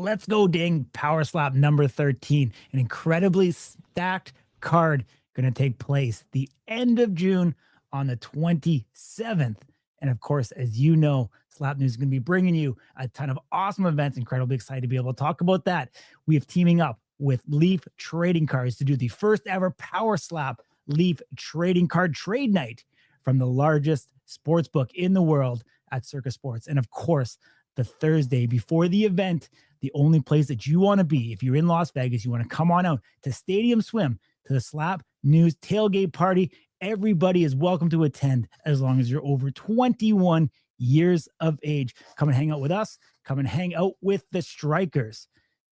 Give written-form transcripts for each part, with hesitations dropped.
Let's Go Ding Power Slap number 13. An incredibly stacked card going to take place the end of June on the 27th. And of course, as you know, Slap News is going to be bringing you a ton of awesome events. Incredibly excited to be able to talk about that. We have teaming up with Leaf Trading Cards to do the first ever Power Slap Leaf Trading Card Trade Night from the largest sports book in the world at Circus Sports. And of course, the Thursday before the event, the only place that you want to be, if you're in Las Vegas, you want to come on out to Stadium Swim to the Slap News tailgate party. Everybody is welcome to attend as long as you're over 21 years of age. Come and hang out with us. Come and hang out with the Strikers.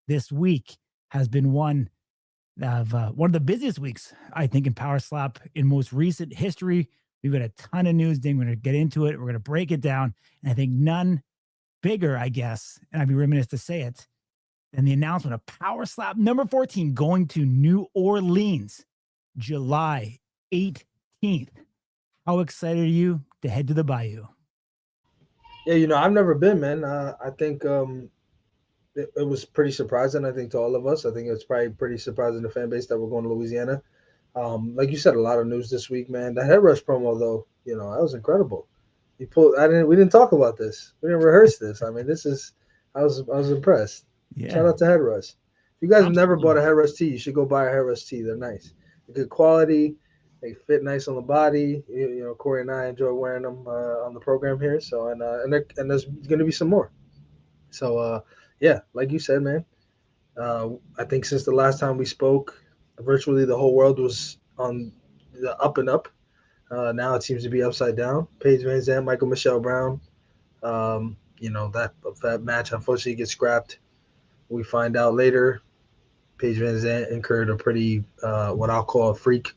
This week has been one of the busiest weeks, I think, in Power Slap in most recent history. We've got a ton of news, Ding. We're going to get into it. We're going to break it down. And I think none bigger, I guess, and I'd be remiss to say it, than the announcement of Power Slap number 14 going to New Orleans, July 18th. How excited are you to head to the Bayou? Yeah, I've never been, man. I think it was pretty surprising, I think, to all of us. I think it's probably pretty surprising to the fan base that we're going to Louisiana. Like you said, a lot of news this week, man. The Head Rush promo, though, that was incredible. We didn't talk about this. We didn't rehearse this. I mean, I was impressed. Yeah. Shout out to Head Rush. If you guys have never bought a Head Rush tee, you should go buy a Head Rush tee. They're nice. They're good quality. They fit nice on the body. Corey and I enjoy wearing them on the program here. So and there's going to be some more. So yeah, like you said, man. I think since the last time we spoke, virtually the whole world was on the up and up. Now it seems to be upside down. Paige Vanzant, Michael Brown. That match unfortunately gets scrapped. We find out later Paige Vanzant incurred a pretty what I'll call a freak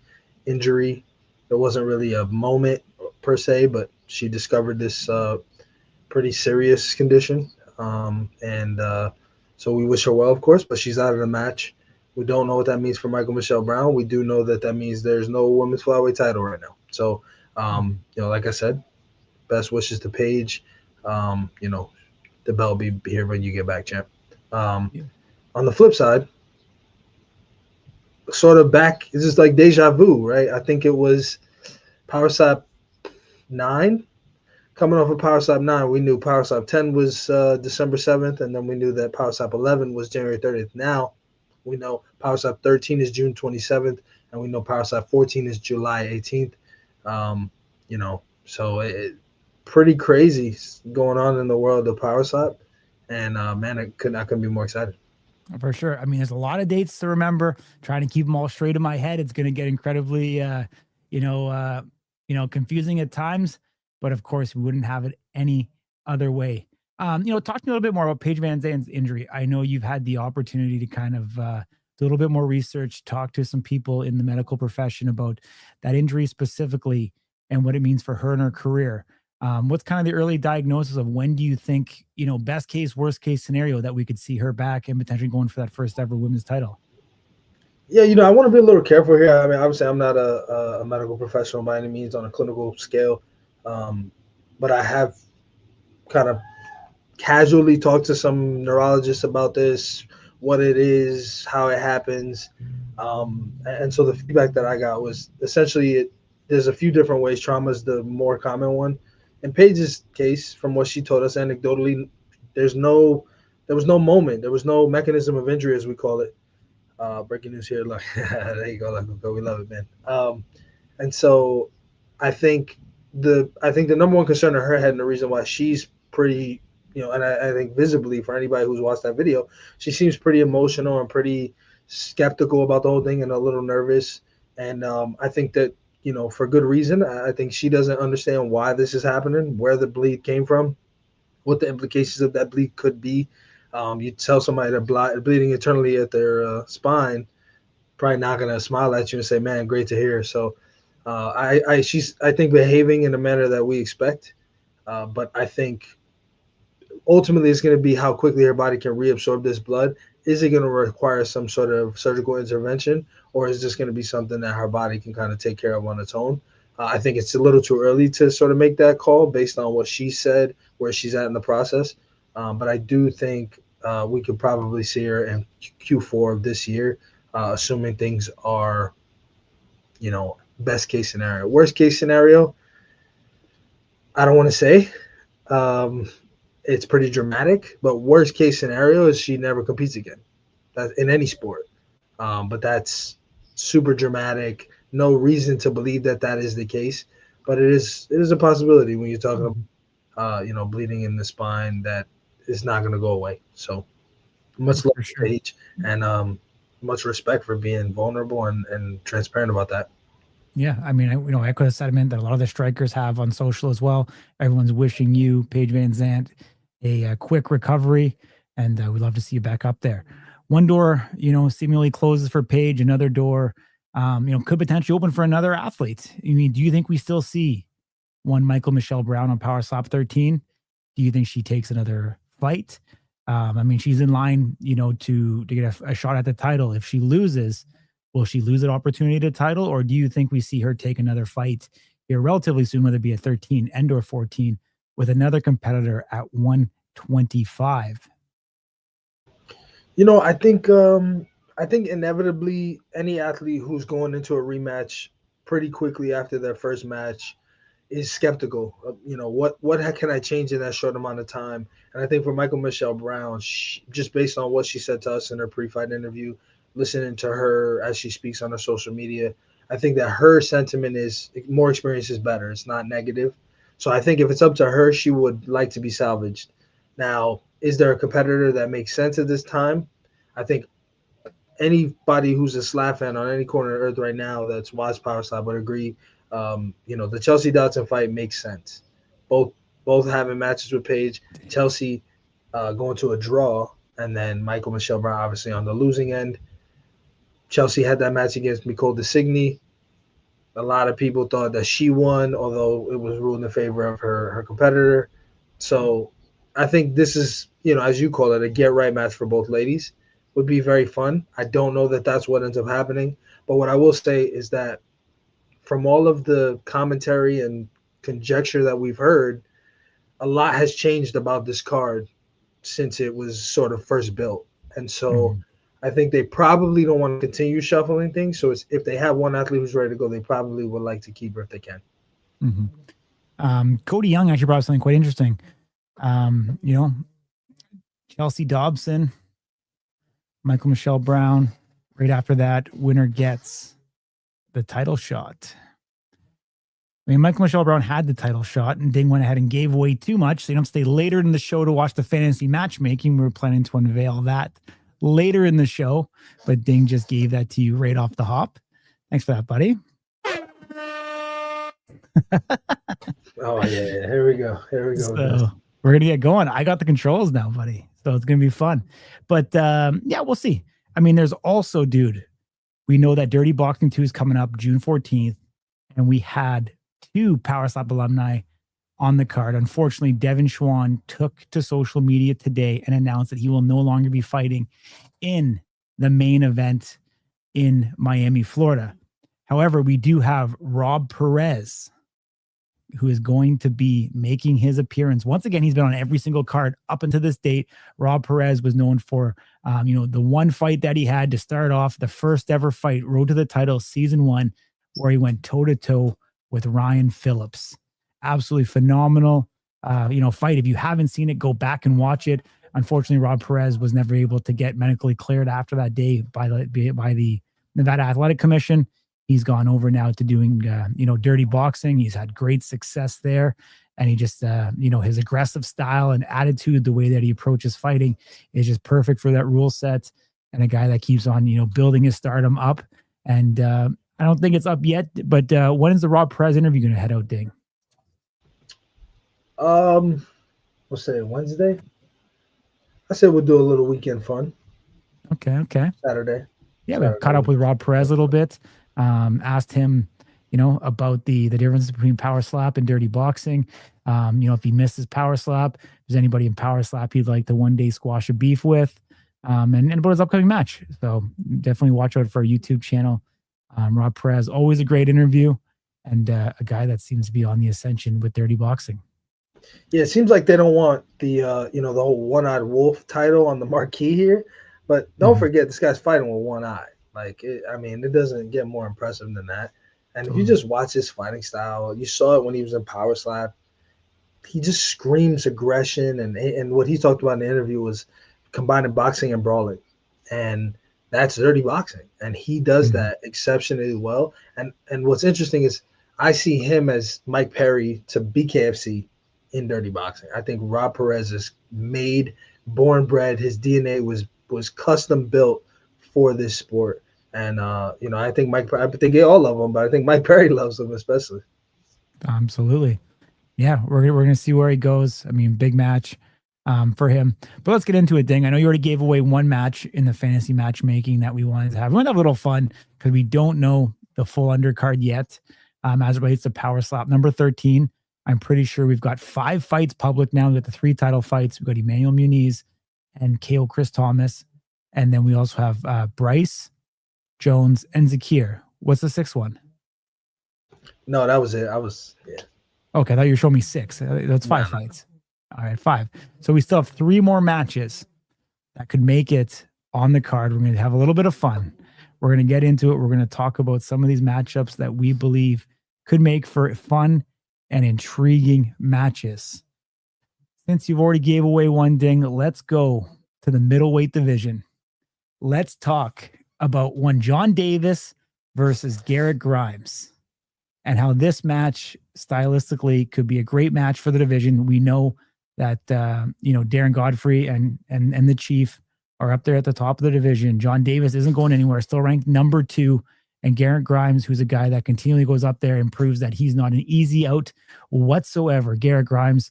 injury. It wasn't really a moment per se, but she discovered this pretty serious condition. So we wish her well, of course, but she's out of the match. We don't know what that means for Michael Brown. We do know that means there's no women's flyweight title right now. So, like I said, best wishes to Paige. The belt will be here when you get back, champ. On the flip side, sort of back, it's just like deja vu, right? I think it was Power Slap 9. Coming off of Power Slap 9, we knew Power Slap 10 was December 7th, and then we knew that Power Slap 11 was January 30th. Now, we know Power Slap 13 is June 27th, and we know Power Slap 14 is July 18th. So pretty crazy going on in the world of Power Slap. And, man, I couldn't be more excited. For sure. I mean, there's a lot of dates to remember. Trying to keep them all straight in my head. It's going to get incredibly, confusing at times. But, of course, we wouldn't have it any other way. Talk to me a little bit more about Paige Vanzant's injury. I know you've had the opportunity to kind of do a little bit more research, talk to some people in the medical profession about that injury specifically and what it means for her and her career. What's kind of the early diagnosis of when do you think, best case, worst case scenario that we could see her back and potentially going for that first ever women's title? Yeah, I want to be a little careful here. I mean, obviously, I'm not a medical professional by any means on a clinical scale, but I have kind of casually talked to some neurologists about this, what it is, how it happens. And so the feedback that I got was essentially there's a few different ways. Trauma is the more common one. In Paige's case, from what she told us anecdotally, there was no moment. There was no mechanism of injury, as we call it. Breaking news here. Look, there you go. We love it, man. And so I think the number one concern in her head and the reason why she's pretty, and I think visibly for anybody who's watched that video, she seems pretty emotional and pretty skeptical about the whole thing and a little nervous. And I think that, for good reason. I think she doesn't understand why this is happening, where the bleed came from, what the implications of that bleed could be. You tell somebody they're bleeding internally at their spine, probably not going to smile at you and say, man, great to hear. So she's, I think, behaving in a manner that we expect. But I think ultimately it's going to be how quickly her body can reabsorb this blood. Is it going to require some sort of surgical intervention, or is this going to be something that her body can kind of take care of on its own? I think it's a little too early to sort of make that call based on what she said, where she's at in the process. But I do think we could probably see her in Q4 of this year, assuming things are, best case scenario. Worst case scenario, I don't want to say. Um, it's pretty dramatic, but worst case scenario is she never competes again. That in any sport. But that's super dramatic. No reason to believe that that is the case, but it is a possibility when you're talking about bleeding in the spine that is not going to go away. So much love For to sure. Paige, and much respect for being vulnerable and transparent about that. Yeah, I mean, I echo the sentiment that a lot of the strikers have on social as well. Everyone's wishing you, Paige Vanzant, a quick recovery, and we'd love to see you back up there. One door, seemingly closes for Paige. Another door, could potentially open for another athlete. I mean, do you think we still see one Michael Michelle Brown on Power Slap 13? Do you think she takes another fight? I mean, she's in line, to get a shot at the title. If she loses, will she lose an opportunity to title, or do you think we see her take another fight here relatively soon, whether it be a 13 and or 14, with another competitor at 125? I think inevitably any athlete who's going into a rematch pretty quickly after their first match is skeptical of, what can I change in that short amount of time. And I think for Michael Michelle Brown, just based on what she said to us in her pre-fight interview, listening to her as she speaks on her social media, I think that her sentiment is more experience is better. It's not negative. So I think if it's up to her, she would like to be salvaged. Now, is there a competitor that makes sense at this time? I think anybody who's a slap fan on any corner of earth right now that's watched Power Slap would agree. The Chelsea Dotson fight makes sense. Both both having matches with Paige. Chelsea going to a draw, and then Michael Michelle Brown obviously on the losing end. Chelsea had that match against Mikael Designy. A lot of people thought that she won, although it was ruled in favor of her competitor. So I think this is, as you call it, a get right match for both ladies. Would be very fun. I don't know that that's what ends up happening, but what I will say is that from all of the commentary and conjecture that we've heard, a lot has changed about this card since it was sort of first built. And so Mhm. I think they probably don't want to continue shuffling things. So if they have one athlete who's ready to go, they probably would like to keep her if they can. Mhm. Cody Young actually brought up something quite interesting. Um, you know, Chelsea Dobson, Michael Michelle Brown. Right after that, winner gets the title shot. I mean, Michael Michelle Brown had the title shot, and Ding went ahead and gave away too much. So you don't stay later in the show to watch the fantasy matchmaking. We were planning to unveil that later in the show, but Ding just gave that to you right off the hop. Thanks for that, buddy. Oh yeah. Here we go. Here we go with this. So we're gonna get going. I got the controls now, buddy. So it's gonna be fun. But yeah, we'll see. I mean, there's also, dude, we know that Dirty Boxing 2 is coming up June 14th, and we had two Power Slap alumni on the card. Unfortunately, Devin Schwann took to social media today and announced that he will no longer be fighting in the main event in Miami, Florida. However, we do have Rob Perez, who is going to be making his appearance. Once again, he's been on every single card up until this date. Rob Perez was known for, the one fight that he had to start off, the first ever fight, Road to the Title, season 1, where he went toe-to-toe with Ryan Phillips. Absolutely phenomenal, fight. If you haven't seen it, go back and watch it. Unfortunately, Rob Perez was never able to get medically cleared after that day by the Nevada Athletic Commission. He's gone over now to doing, dirty boxing. He's had great success there. And he just, his aggressive style and attitude, the way that he approaches fighting is just perfect for that rule set. And a guy that keeps on, building his stardom up. And I don't think it's up yet, but when is the Rob Perez interview going to head out, Ding? We'll say Wednesday. I said we'll do a little weekend fun. Okay. Saturday. Yeah, we caught up with Rob Perez a little bit. Asked him, about the difference between Power Slap and Dirty Boxing. If he misses Power Slap, if there's anybody in Power Slap he'd like to one day squash a beef with, and about his upcoming match. So definitely watch out for our YouTube channel. Rob Perez, always a great interview, and a guy that seems to be on the ascension with Dirty Boxing. Yeah, it seems like they don't want the the whole one-eyed wolf title on the marquee here, but don't Mhm. forget this guy's fighting with one eye. Like, it doesn't get more impressive than that. And if you Totally. just watch his fighting style, you saw it when he was in Power Slap. He just screams aggression, and what he talked about in the interview was combining boxing and brawling, and that's dirty boxing, and he does Mhm. that exceptionally well. And what's interesting is I see him as Mike Perry to BKFC in dirty boxing. I think Rob Perez is made, born bred. His DNA was custom built for this sport. And I think I think they all love him, but I think Mike Perry loves him especially. Absolutely. Yeah, we're gonna see where he goes. I mean, big match for him. But let's get into it, Ding. I know you already gave away one match in the fantasy matchmaking that we wanted to have. We want to have a little fun because we don't know the full undercard yet as it relates to Power Slap number 13. I'm pretty sure we've got 5 fights public now. We've got the 3 title fights. We've got Emmanuel Muniz and KO Chris Thomas. And then we also have Bryce, Jones, and Zakir. What's the 6th one? No, that was it. I was yeah. Okay, I thought you were showing me 6. That's No, 5 no. fights. All right, 5. So we still have 3 more matches that could make it on the card. We're going to have a little bit of fun. We're going to get into it. We're going to talk about some of these matchups that we believe could make for fun and intriguing matches. Since you've already gave away one, Ding, let's go to the middleweight division. Let's talk about one John Davis versus Garrett Grimes and how this match stylistically could be a great match for the division. We know that Darren Godfrey and the Chief are up there at the top of the division. John Davis isn't going anywhere, still ranked number 2, and Garrett Grimes, who's a guy that continually goes up there and proves that he's not an easy out whatsoever. Garrett Grimes,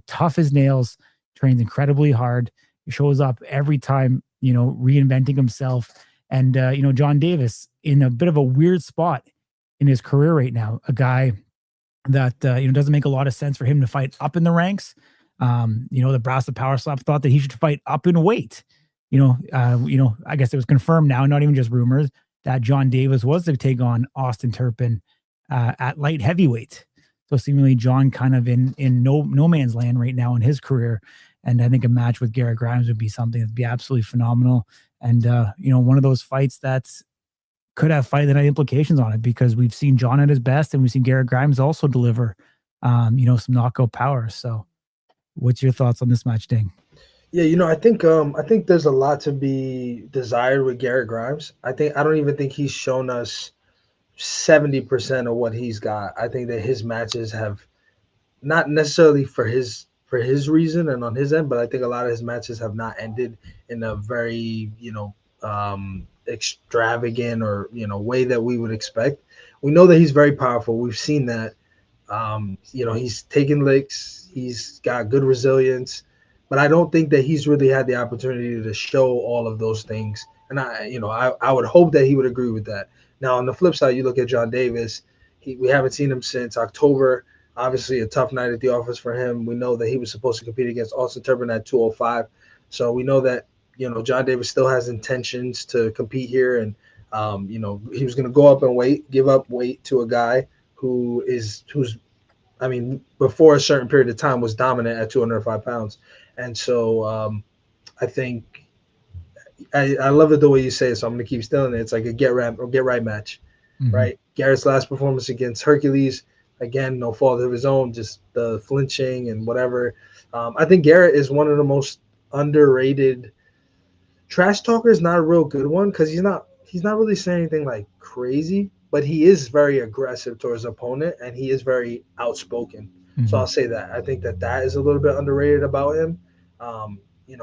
tough as nails, trains incredibly hard, shows up every time, reinventing himself. And John Davis in a bit of a weird spot in his career right now, a guy that doesn't make a lot of sense for him to fight up in the ranks. The Brass of Power Slap thought that he should fight up in weight. I guess it was confirmed now, not even just rumors, that John Davis was to take on Austin Turpin at light heavyweight. So seemingly John kind of in no man's land right now in his career. And I think a match with Garrett Grimes would be something that'd be absolutely phenomenal. And one of those fights that's could have fight of the night implications on it, because we've seen John at his best and we've seen Garrett Grimes also deliver, some knockout power. So what's your thoughts on this match, Ding? Yeah, I think there's a lot to be desired with Garrett Grimes. I don't even think he's shown us 70% of what he's got. I think that his matches have not necessarily for his reason and on his end, but I think a lot of his matches have not ended in a very, extravagant or, way that we would expect. We know that he's very powerful. We've seen that. He's taken licks. He's got good resilience, but I don't think that he's really had the opportunity to show all of those things. And I would hope that he would agree with that. Now, on the flip side, you look at John Davis. We haven't seen him since October. Obviously, a tough night at the office for him. We know that he was supposed to compete against Austin Turpin at 205. So we know that John Davis still has intentions to compete here, and he was going to go up and give up weight to a guy who's before a certain period of time was dominant at 205 pounds. And so I think I love it the way you say it, so I'm going to keep stealing it. It's like a get right match, Mm-hmm. right? Garrett's last performance against Hercules, again, no fault of his own, just the flinching and whatever. I think Garrett is one of the most underrated. Trash talker is not a real good one because he's not really saying anything like crazy, but he is very aggressive towards his opponent and he is very outspoken. So Mm-hmm. I'll say that I think that is a little bit underrated about him.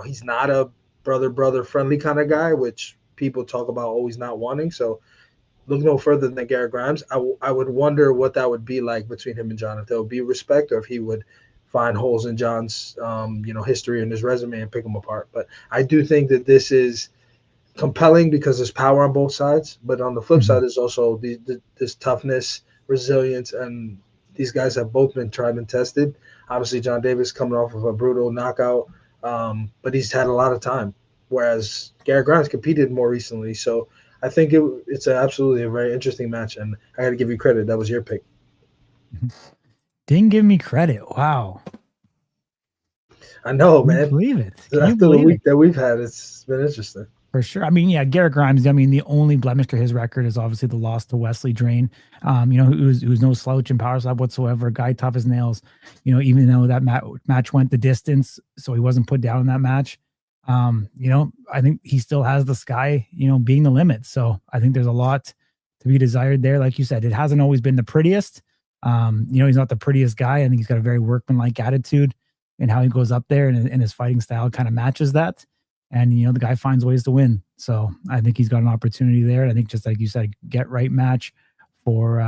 He's not a brother friendly kind of guy, which people talk about always not wanting. So look no further than Garrett Grimes. I would wonder what that would be like between him and John, if there would be respect or if he would find holes in John's history and his resume and pick them apart. But I do think that this is compelling because there's power on both sides. But on the flip Mm-hmm. side, there's also this toughness, resilience, and these guys have both been tried and tested. Obviously, John Davis coming off of a brutal knockout, but he's had a lot of time, whereas Garrett Grimes competed more recently. So I think it's absolutely a very interesting match, and I got to give you credit. That was your pick. Didn't give me credit. Wow. I know, Can you man. believe it? Can you After the believe week it? that we've had, it's been interesting. For sure. I mean, yeah, Garrett Grimes. I mean, the only blemish to his record is obviously the loss to Wesley Drain. Who's no slouch in power slap whatsoever. Guy tough as nails. Even though that match went the distance, so he wasn't put down in that match. I think he still has the sky, being the limit. So I think there's a lot to be desired there. Like you said, it hasn't always been the prettiest. He's not the prettiest guy. I think he's got a very workmanlike attitude, and how he goes up there, and his fighting style kind of matches that. And, the guy finds ways to win. So I think he's got an opportunity there. And I think, just like you said, get right match for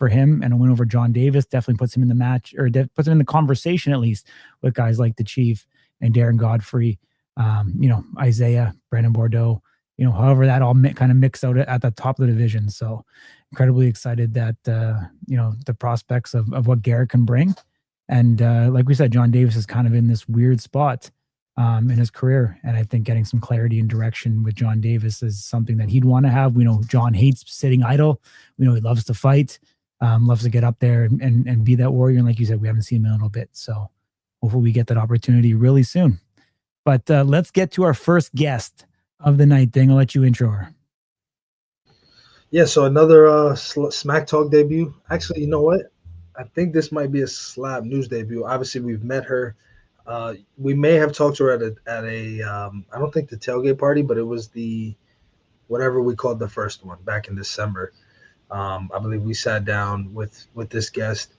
him, and a win over John Davis definitely puts him in the match, or puts him in the conversation, at least, with guys like the Chief and Darren Godfrey, Isaiah, Brandon Bordeaux, however that all kind of mix out at the top of the division. So incredibly excited that, the prospects of what Garrett can bring. And like we said, John Davis is kind of in this weird spot in his career. And I think getting some clarity and direction with John Davis is something that he'd want to have. We know John hates sitting idle. We know he loves to fight, loves to get up there and be that warrior. And like you said, we haven't seen him in a little bit. So hopefully we get that opportunity really soon. But let's get to our first guest of the night. Ding, I'll let you intro her. Yeah, so another Smack Talk debut. Actually, you know what? I think this might be a Slab News debut. Obviously, we've met her. We may have talked to her at a I don't think the tailgate party, but it was the whatever we called the first one back in December. I believe we sat down with this guest.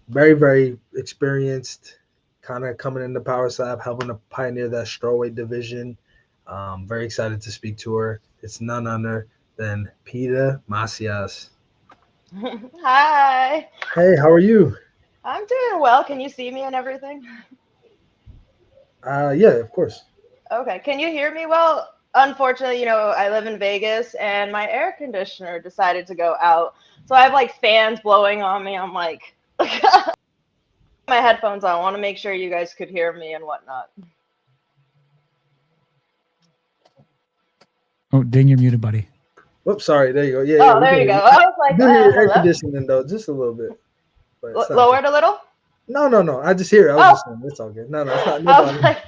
Very, very experienced, kind of coming into Power Slab, helping to pioneer that strawweight division. Very excited to speak to her. It's none other than Pita Macias. Hi. Hey, how are you? I'm doing well. Can you see me and everything? Yeah, of course. Okay. Can you hear me well? Unfortunately, I live in Vegas and my air conditioner decided to go out. So I have like fans blowing on me. I'm like, my headphones on. I want to make sure you guys could hear me and whatnot. Oh, Ding, you're muted, buddy. Whoops, sorry. There you go. Yeah. Oh, there you go. I was like, do hear air hello? conditioning though, just a little bit. Lowered a little? No. I just hear it. I was just saying, it's all good. No, it's not. No problem. Like,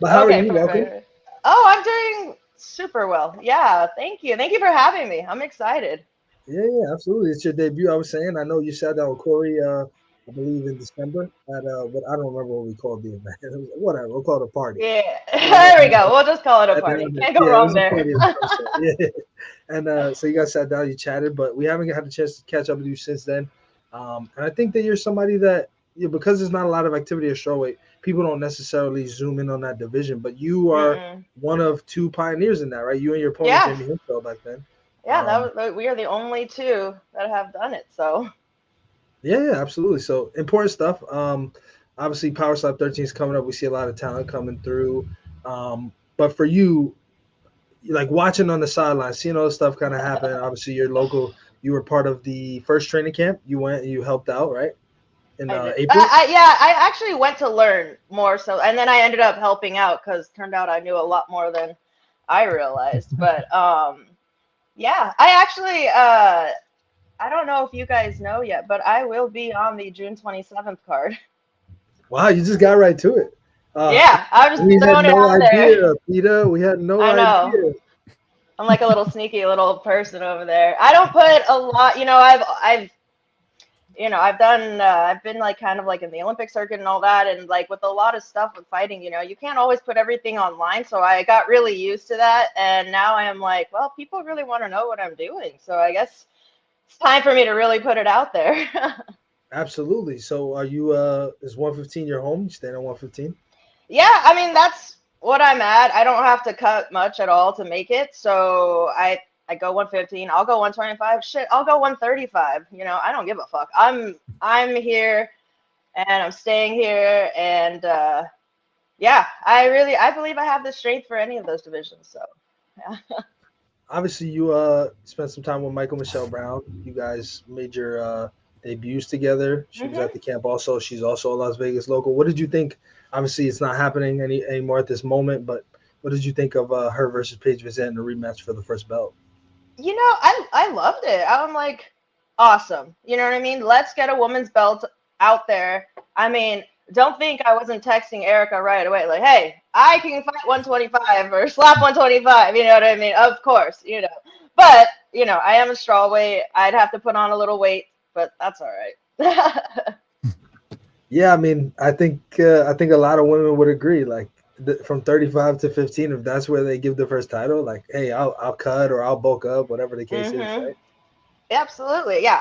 But how okay, are you? perfect. Oh, I'm doing super well. Yeah, thank you. Thank you for having me. I'm excited. Yeah, absolutely. It's your debut. I was saying, I know you sat down with Corey, I believe in December at but I don't remember what we called the event. It was, whatever, we'll call it a party. Yeah, there we go. We'll just call it a party. Can't go wrong there. Yeah. And so you guys sat down, you chatted, but we haven't had a chance to catch up with you since then. And I think that you're somebody that, because there's not a lot of activity at strawweight, people don't necessarily zoom in on that division, but you are one of two pioneers in that, right? You and your opponent, Jamie Hinsfeld, back then. Yeah, we are the only two that have done it. So. Yeah, absolutely. So important stuff. Obviously, Power Slap 13 is coming up. We see a lot of talent coming through. But for you, like watching on the sidelines, seeing all this stuff kind of happen. Obviously, you're local. You were part of the first training camp. You went and you helped out, right? In April? I actually went to learn more. So, and then I ended up helping out because turned out I knew a lot more than I realized. But yeah, I actually I don't know if you guys know yet, but I will be on the June 27th card. Wow, you just got right to it. Yeah, I was throwing it out there. Peter, we had no idea. I know. I'm like a little sneaky little person over there. I don't put a lot, I've been like kind of like in the Olympic circuit and all that. And like with a lot of stuff with fighting, you can't always put everything online. So I got really used to that. And now I am like, well, people really want to know what I'm doing. So I guess it's time for me to really put it out there. Absolutely. So are you, is 115 your home? You staying at 115? Yeah, I mean, that's what I'm at. I don't have to cut much at all to make it. So I go 115. I'll go 125. Shit, I'll go 135. I don't give a fuck. I'm here and I'm staying here. And yeah, I believe I have the strength for any of those divisions. So yeah. Obviously, you spent some time with Michael Michelle Brown. You guys made your debuts together. She was at the camp also. She's also a Las Vegas local. What did you think? Obviously, it's not happening anymore at this moment, but what did you think of her versus Paige Vanzant in the rematch for the first belt? I loved it. I'm like, awesome. You know what I mean? Let's get a woman's belt out there. I mean, don't think I wasn't texting Erica right away, like, hey, I can fight 125 or slap 125. You know what I mean? Of course, you know. But, you know, I am a strawweight. I'd have to put on a little weight, but that's all right. Yeah, I mean, I think a lot of women would agree. Like from 35 to 15, if that's where they give the first title, like, hey, I'll cut or I'll bulk up, whatever the case is, right? Absolutely. Yeah,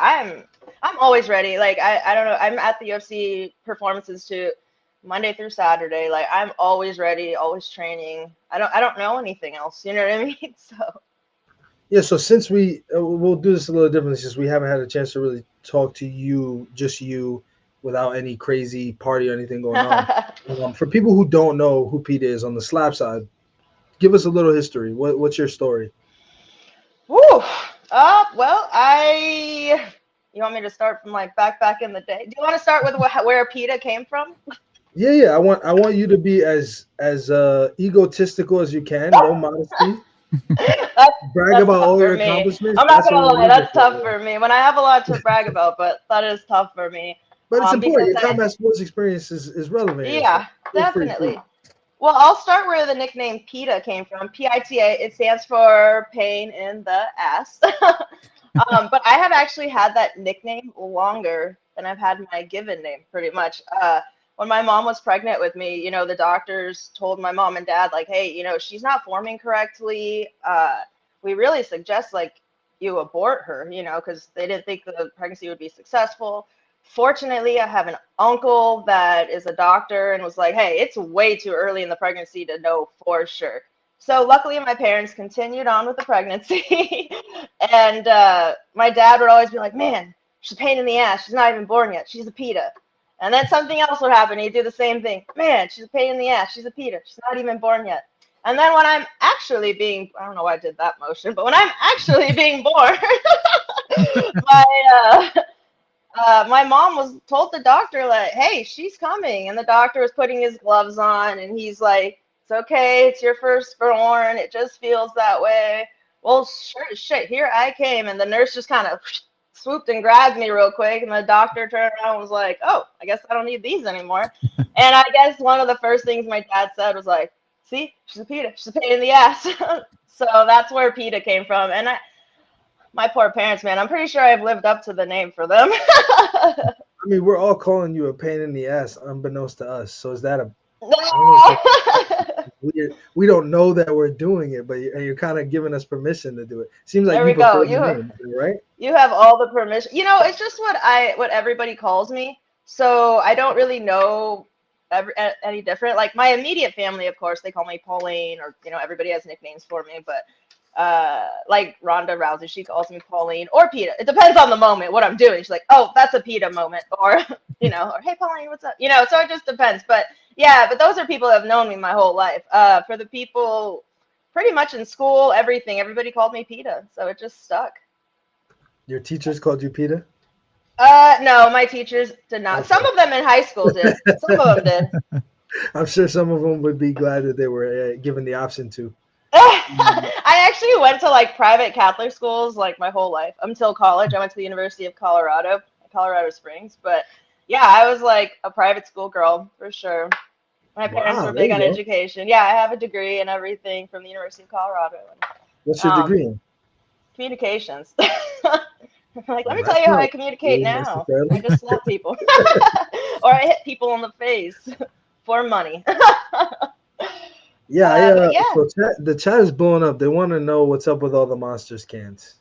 I'm always ready. Like I don't know, I'm at the UFC performances too, Monday through Saturday. Like I'm always ready, always training. I don't know anything else. You know what I mean? So Yeah. So since we'll do this a little differently, since we haven't had a chance to really talk to you, just you, without any crazy party or anything going on. For people who don't know who Pete is on the slap side, give us a little history. What's your story? Woo. Well, you want me to start from like back in the day? Do you want to start with where Pita came from? Yeah. I want you to be as egotistical as you can. No modesty. Brag about all your accomplishments. I'm not gonna lie, that's tough for me. When I have a lot to brag about, but that is tough for me. But it's important. Your combat sports experience is relevant. Yeah, definitely. Well, I'll start where the nickname PITA came from. PITA. It stands for pain in the ass. But I have actually had that nickname longer than I've had my given name, pretty much. When my mom was pregnant with me, you know, the doctors told my mom and dad, like, hey, you know, she's not forming correctly. We really suggest, like, you abort her, you know, because they didn't think the pregnancy would be successful. Fortunately, I have an uncle that is a doctor and was like, hey, it's way too early in the pregnancy to know for sure. So luckily, my parents continued on with the pregnancy. And my dad would always be like, man, she's a pain in the ass. She's not even born yet. She's a PITA. And then something else would happen. He'd do the same thing. Man, she's a pain in the ass. She's a PITA. She's not even born yet. And then when I'm actually being, I don't know why I did that motion, but when I'm actually being born, my mom was told the doctor, like, hey, she's coming. And the doctor was putting his gloves on, and he's like, it's okay. It's your firstborn. It just feels that way. Well, sure as shit, here I came. And the nurse just kind of swooped and grabbed me real quick. And the doctor turned around and was like, oh, I guess I don't need these anymore. And I guess one of the first things my dad said was like, see, she's a PITA. She's a pain in the ass. So that's where PITA came from. And my poor parents, man, I'm pretty sure I've lived up to the name for them. I mean, we're all calling you a pain in the ass, unbeknownst to us. So is that we don't know that we're doing it, but you're kind of giving us permission to do it. Seems like there we go. Right? You have all the permission. You know, it's just what everybody calls me. So I don't really know any different. Like my immediate family, of course, they call me Pauline, or you know, everybody has nicknames for me, but like Ronda Rousey, she calls me Pauline or Pita. It depends on the moment what I'm doing. She's like, oh, that's a Pita moment, or you know, or hey Pauline, what's up? You know, so it just depends. But yeah, but those are people that have known me my whole life. For the people pretty much in school, everybody called me Pita, so it just stuck. Your teachers called you Pita? No, my teachers did not. Okay. Some of them in high school did. Some of them did. I'm sure some of them would be glad that they were given the option to. I actually went to like private Catholic schools like my whole life until college. I went to the University of Colorado Springs. But yeah, I was like a private school girl for sure. My parents were big on education. Yeah, I have a degree and everything from the University of Colorado. What's your degree in? Communications. Like, let me tell you how I communicate now. I just slap people. Or I hit people in the face for money. Yeah. So the chat is blowing up. They want to know what's up with all the Monsters cans.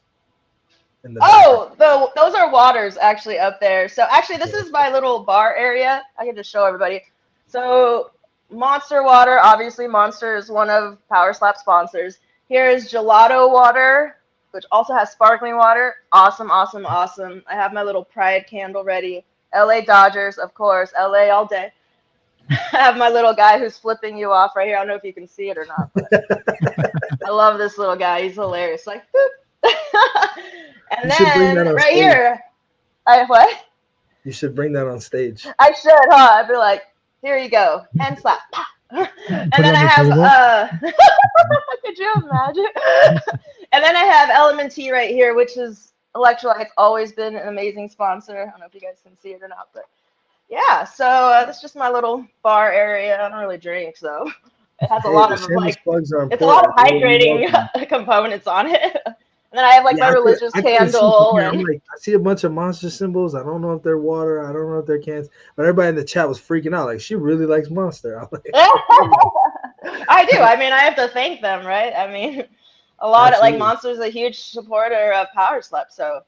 Those are waters actually up there. So actually, this is my little bar area. I can just show everybody. So Monster water, obviously Monster is one of Power Slap sponsors. Here is Gelato water, which also has sparkling water. Awesome, awesome, awesome. I have my little pride candle ready. LA Dodgers, of course. LA all day. I have my little guy who's flipping you off right here. I don't know if you can see it or not, but I love this little guy. He's hilarious. Like, boop. And then right here, what? You should bring that on stage. I should, huh? I'd be like, here you go. And slap. And then I have, could you imagine? And then I have Element Tea right here, which is electrolytes, always been an amazing sponsor. I don't know if you guys can see it or not, but yeah, so that's just my little bar area. I don't really drink, so it has a Hey, lot the of shameless like, plugs are it's a lot of important. You hydrating welcome. components on it. And then I have like Yeah, my religious I couldn't see from candle here. I'm and like, I see a bunch of monster symbols. I don't know if they're water. I don't know if they're cans. But everybody in the chat was freaking out. Like, she really likes Monster. I'm like, I do. I mean, I have to thank them, right? I mean, a lot of like absolutely. Monster's a huge supporter of Power Slap, so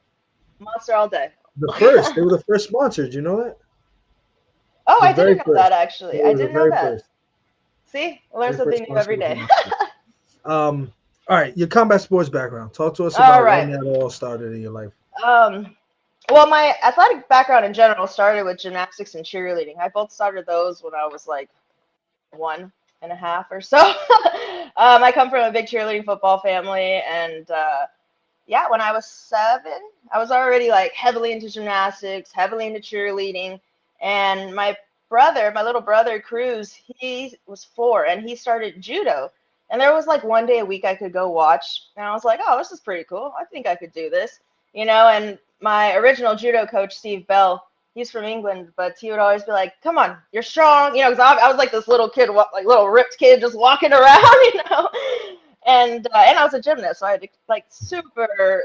Monster all day. They were the first sponsors. You know that? Oh, The I very didn't know that first. actually. They I were the didn't know very that. first. See, I learn Very first something new sponsor every was day. Monster. All right, your combat sports background. Talk to us All about when right. that all started in your life. Well, my athletic background in general started with gymnastics and cheerleading. I both started those when I was like 1.5 or so. I come from a big cheerleading football family, and yeah, when I was 7, I was already like heavily into gymnastics, heavily into cheerleading, and my little brother Cruz, he was 4, and he started judo. And there was like one day a week I could go watch, and I was like, oh, this is pretty cool. I think I could do this, And my original judo coach, Steve Bell, he's from England, but he would always be like, "Come on, you're strong," because I was like this little kid, like little ripped kid, just walking around, And I was a gymnast, so I had like super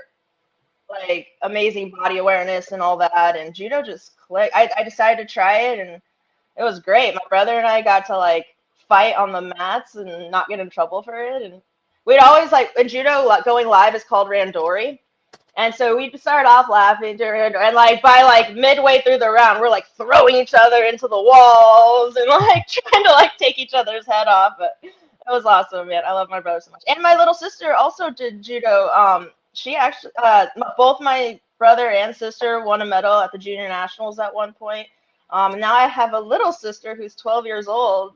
like amazing body awareness and all that. And judo just clicked. I decided to try it, and it was great. My brother and I got to like fight on the mats and not get in trouble for it. And we'd always like in judo, like, going live is called randori. And so we'd start off laughing and like by like midway through the round, we're like throwing each other into the walls and like trying to like take each other's head off. But it was awesome, man. I love my brother so much. And my little sister also did judo. She actually, both my brother and sister won a medal at the junior nationals at one point. And now I have a little sister who's 12 years old,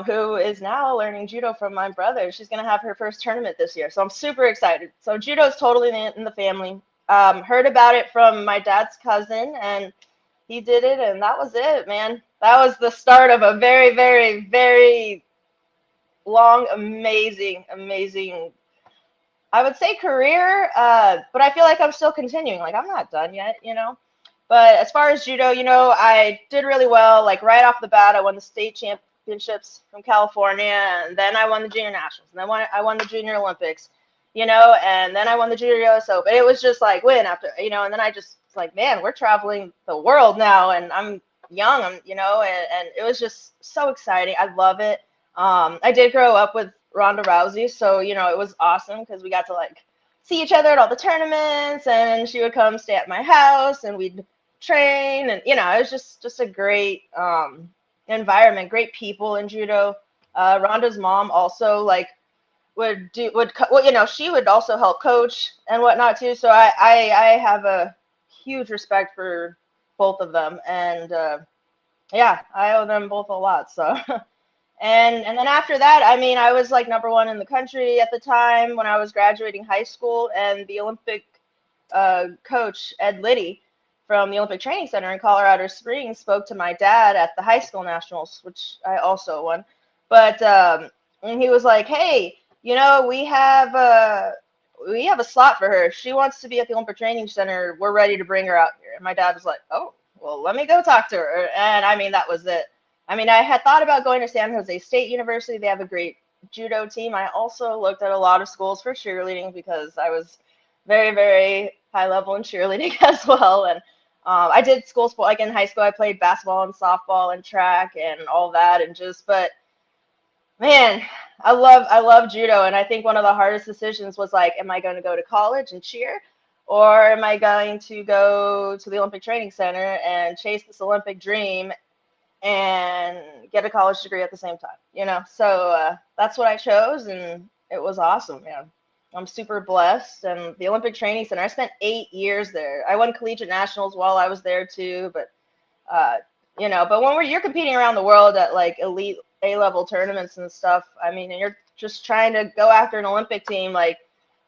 who is now learning judo from my brother. She's going to have her first tournament this year. So I'm super excited. So judo is totally in the family. Heard about it from my dad's cousin, and he did it, and that was it, man. That was the start of a very, very, very long, amazing, amazing, I would say career, but I feel like I'm still continuing. Like, I'm not done yet. But as far as judo, I did really well. Like, right off the bat, I won the state championships from California, and then I won the junior nationals, and then I won the junior Olympics, and then I won the junior US Open. It was just like win after, and then I just was like, man, we're traveling the world now, and I'm young, and it was just so exciting. I love it. I did grow up with Ronda Rousey, so it was awesome because we got to like see each other at all the tournaments, and she would come stay at my house, and we'd train, and it was just a great environment, great people in judo. Ronda's mom also like she would also help coach and whatnot too. So I have a huge respect for both of them, and yeah, I owe them both a lot. So. And then after that, I mean, I was like #1 in the country at the time when I was graduating high school, and the Olympic coach, Ed Liddy, from the Olympic Training Center in Colorado Springs spoke to my dad at the high school nationals, which I also won. But and he was like, "Hey, we have a slot for her. If she wants to be at the Olympic Training Center, we're ready to bring her out here." And my dad was like, "Oh, well, let me go talk to her." And I mean, that was it. I mean, I had thought about going to San Jose State University. They have a great judo team. I also looked at a lot of schools for cheerleading because I was very, very high level in cheerleading as well. And I did school sport, like in high school, I played basketball and softball and track and all that. But man, I love judo. And I think one of the hardest decisions was like, am I going to go to college and cheer? Or am I going to go to the Olympic Training Center and chase this Olympic dream and get a college degree at the same time, So that's what I chose, and it was awesome, man. I'm super blessed. And the Olympic Training Center, I spent 8 years there. I won collegiate nationals while I was there too, but but when you're competing around the world at like elite A-level tournaments and stuff, I mean, and you're just trying to go after an Olympic team, like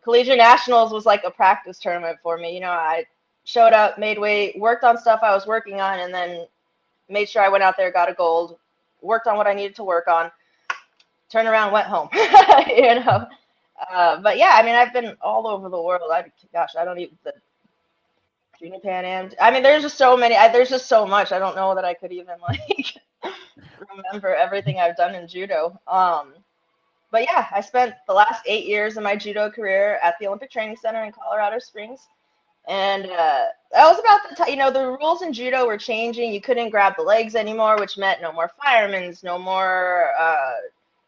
collegiate nationals was like a practice tournament for me. I showed up, made weight, worked on stuff I was working on, and then made sure I went out there, got a gold, worked on what I needed to work on, turned around, went home, But yeah, I mean, I've been all over the world. I don't even, Junior Pan Am. I mean, there's just so many. There's just so much. I don't know that I could even like remember everything I've done in judo. But yeah, I spent the last 8 years of my judo career at the Olympic Training Center in Colorado Springs. And that was about the time, you know, the rules in judo were changing. You couldn't grab the legs anymore, which meant no more firemen's, no more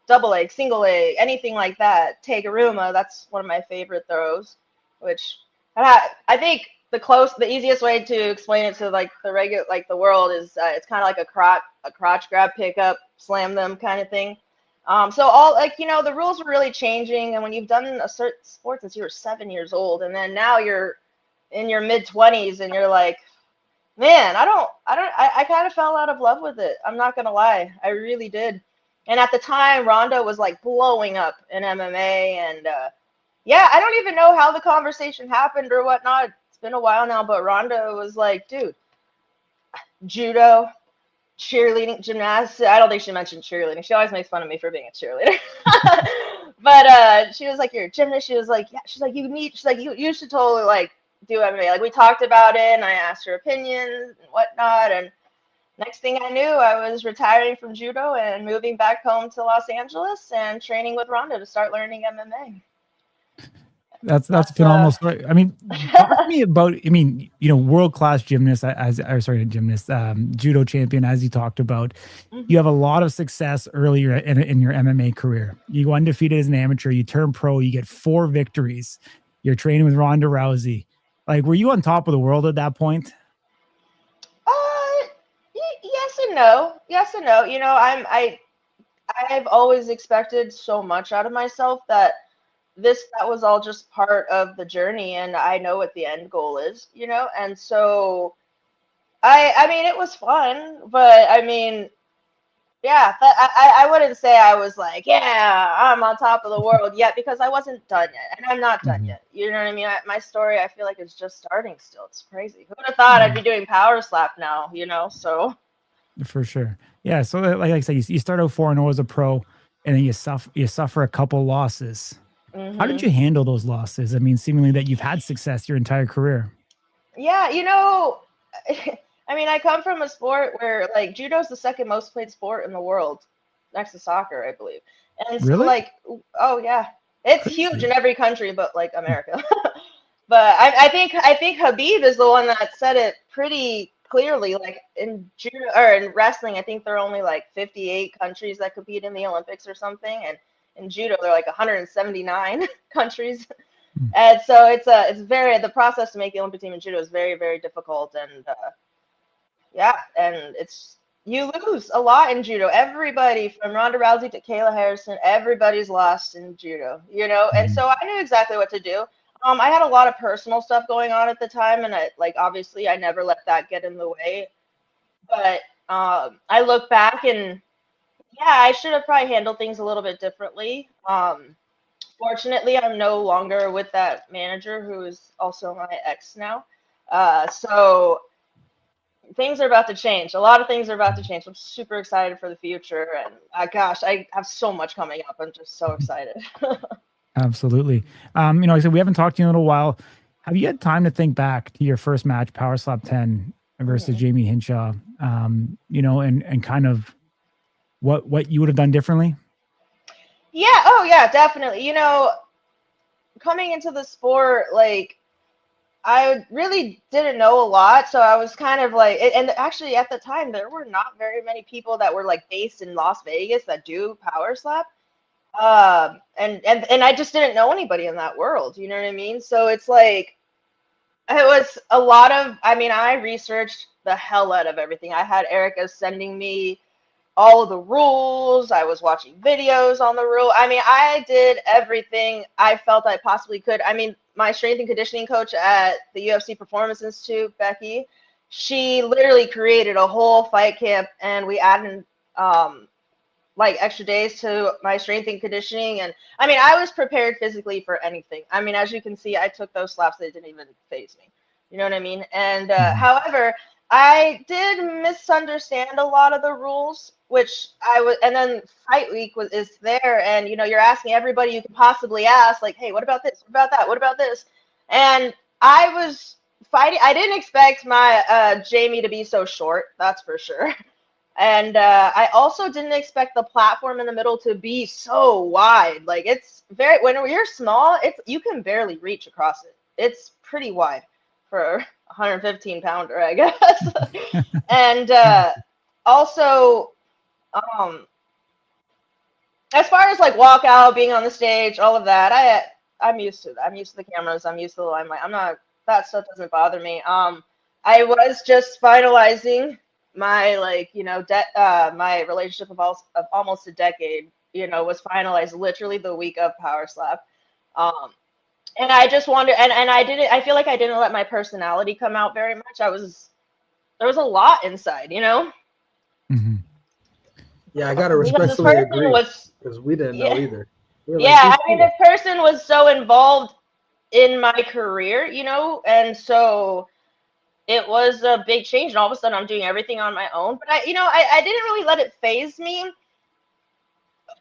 double leg, single leg, anything like that. Teguruma, that's one of my favorite throws, which I think the easiest way to explain it to like the regular, like the world is it's kind of like a crotch grab, pick up, slam them kind of thing. So all like, you know, the rules were really changing. And when you've done a certain sport since you were 7 years old, and then now you're in your mid-20s and you're like, man, I kind of fell out of love with it. I'm not going to lie. I really did. And at the time, Ronda was like blowing up in MMA. And yeah, I don't even know how the conversation happened or whatnot. It's been a while now, but Ronda was like, dude, judo, cheerleading, gymnastics. I don't think she mentioned cheerleading. She always makes fun of me for being a cheerleader. But she was like, you're a gymnast. She was like, yeah. She's like, you should totally like do MMA. Like we talked about it and I asked her opinions and whatnot. And next thing I knew, I was retiring from judo and moving back home to Los Angeles and training with Ronda to start learning MMA. That's a phenomenal story. I mean, talk to me about, I mean, you know, world-class gymnast, judo champion, as you talked about. You have a lot of success earlier in your MMA career. You go undefeated as an amateur, you turn pro, you get 4 victories. You're training with Ronda Rousey. Like, were you on top of the world at that point? Yes and no. Yes and no. You know, I've always expected so much out of myself that was all just part of the journey, and I know what the end goal is, you know? And so I mean, it was fun, but I mean, yeah, I wouldn't say I was like, yeah, I'm on top of the world yet, because I wasn't done yet, and I'm not done yet. You know what I mean? My story, I feel like, is just starting still. It's crazy. Who would have thought I'd be doing power slap now, you know? So for sure. Yeah. So like I said, you start out 4-0 as a pro, and then you suffer a couple losses. How did you handle those losses? I mean, seemingly that you've had success your entire career. Yeah, you know, I mean, I come from a sport where like judo is the second most played sport in the world, next to soccer, I believe. And so like, oh yeah, it's huge in every country but like America. But I think Khabib is the one that said it pretty clearly. Like in judo or in wrestling, I think there are only like 58 countries that compete in the Olympics or something, and in judo there are like 179 countries. And so the process to make the Olympic team in judo is very, very difficult. And yeah, and you lose a lot in judo. Everybody from Ronda Rousey to Kayla Harrison, everybody's lost in judo, you know? And so I knew exactly what to do. I had a lot of personal stuff going on at the time, and obviously I never let that get in the way. But I look back and yeah, I should have probably handled things a little bit differently. Fortunately, I'm no longer with that manager, who is also my ex now. So things are about to change. A lot of things are about to change. I'm super excited for the future. And gosh, I have so much coming up. I'm just so excited. Absolutely. You know, like I said, we haven't talked to you in a little while. Have you had time to think back to your first match, Power Slap 10 versus Jamie Hinshaw, you know, and kind of what you would have done differently? Yeah. Oh yeah, definitely. You know, coming into the sport, like I really didn't know a lot. So I was kind of like, and actually at the time, there were not very many people that were like based in Las Vegas that do Power Slap. And I just didn't know anybody in that world. You know what I mean? So it's like, it was a lot of, I mean, I researched the hell out of everything. I had Erica sending me all of the rules. I was watching videos on the rule. I mean, I did everything I felt I possibly could. I mean, my strength and conditioning coach at the UFC Performance Institute, Becky, she literally created a whole fight camp, and we added like extra days to my strength and conditioning. And I mean, I was prepared physically for anything. I mean, as you can see, I took those slaps. They didn't even faze me. You know what I mean? And however, I did misunderstand a lot of the rules, which and then fight week is there. And, you know, you're asking everybody you could possibly ask, like, hey, what about this? What about that? What about this? And I was fighting, I didn't expect my Jamie to be so short, that's for sure. And I also didn't expect the platform in the middle to be so wide. Like it's very, when you're small, you can barely reach across it. It's pretty wide for a 115 pounder, I guess. And also, as far as like walkout, being on the stage, all of that, I'm used to that. I'm used to the cameras. I'm used to the limelight. That stuff doesn't bother me. I was just finalizing my my relationship of almost a decade, was finalized literally the week of Power Slap. And I just wanted, and I feel like I didn't let my personality come out very much. There was a lot inside, Mm-hmm. Yeah, I gotta respectfully agree because we didn't know either. Yeah, I mean, this person was so involved in my career, and so it was a big change. And all of a sudden, I'm doing everything on my own. But I didn't really let it phase me.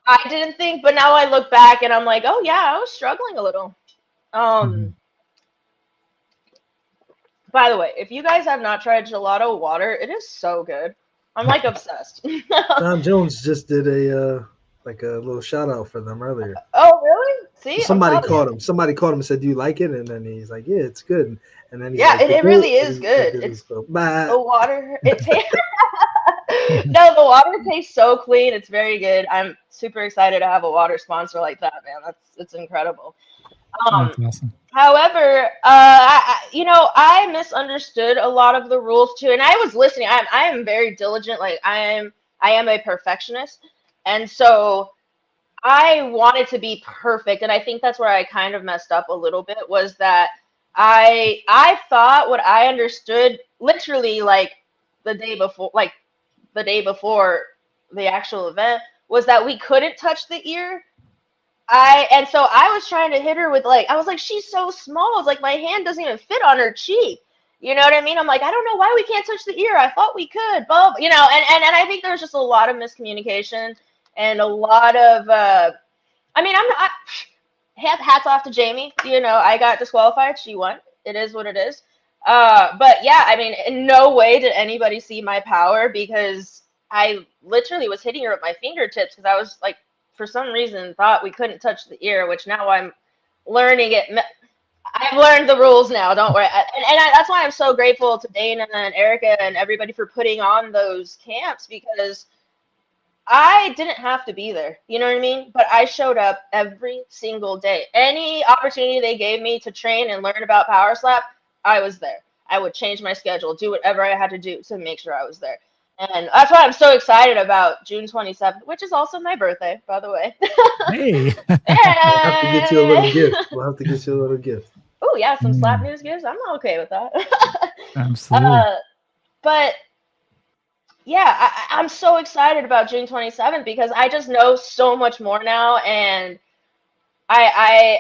I didn't think, but now I look back and I'm like, oh yeah, I was struggling a little. By the way, if you guys have not tried gelato water, it is so good. I'm like obsessed. John Jones just did a little shout out for them earlier. Oh really? See, somebody called him. Somebody called him and said, "Do you like it?" And then he's like, "Yeah, it's good." And then he's yeah, like, it really is good. It's the water. It tastes. No, the water tastes so clean. It's very good. I'm super excited to have a water sponsor like that, man. It's incredible. That's awesome. However, I misunderstood a lot of the rules too, and I was listening. I am very diligent. Like I am a perfectionist, and so I wanted to be perfect, and I think that's where I kind of messed up a little bit. Was that I thought what I understood literally like the day before the actual event was that we couldn't touch the ear. And so I was trying to hit her with I was like, she's so small. It's like my hand doesn't even fit on her cheek. You know what I mean? I'm like, I don't know why we can't touch the ear. I thought we could, but and I think there's just a lot of miscommunication and a lot of I'm not hats off to Jamie. I got disqualified. She won. It is what it is. But yeah, I mean, in no way did anybody see my power because I literally was hitting her with my fingertips because I was like, for some reason, thought we couldn't touch the ear, which now I'm learning it. I've learned the rules now. Don't worry. That's why I'm so grateful to Dana and Erica and everybody for putting on those camps because I didn't have to be there. You know what I mean? But I showed up every single day. Any opportunity they gave me to train and learn about Power Slap, I was there. I would change my schedule, do whatever I had to do to make sure I was there. And that's why I'm so excited about June 27th, which is also my birthday, by the way. Hey. We'll have to get you a little gift. Oh, yeah, some slap news gifts. I'm okay with that. Absolutely. But yeah, I'm so excited about June 27th because I just know so much more now. And I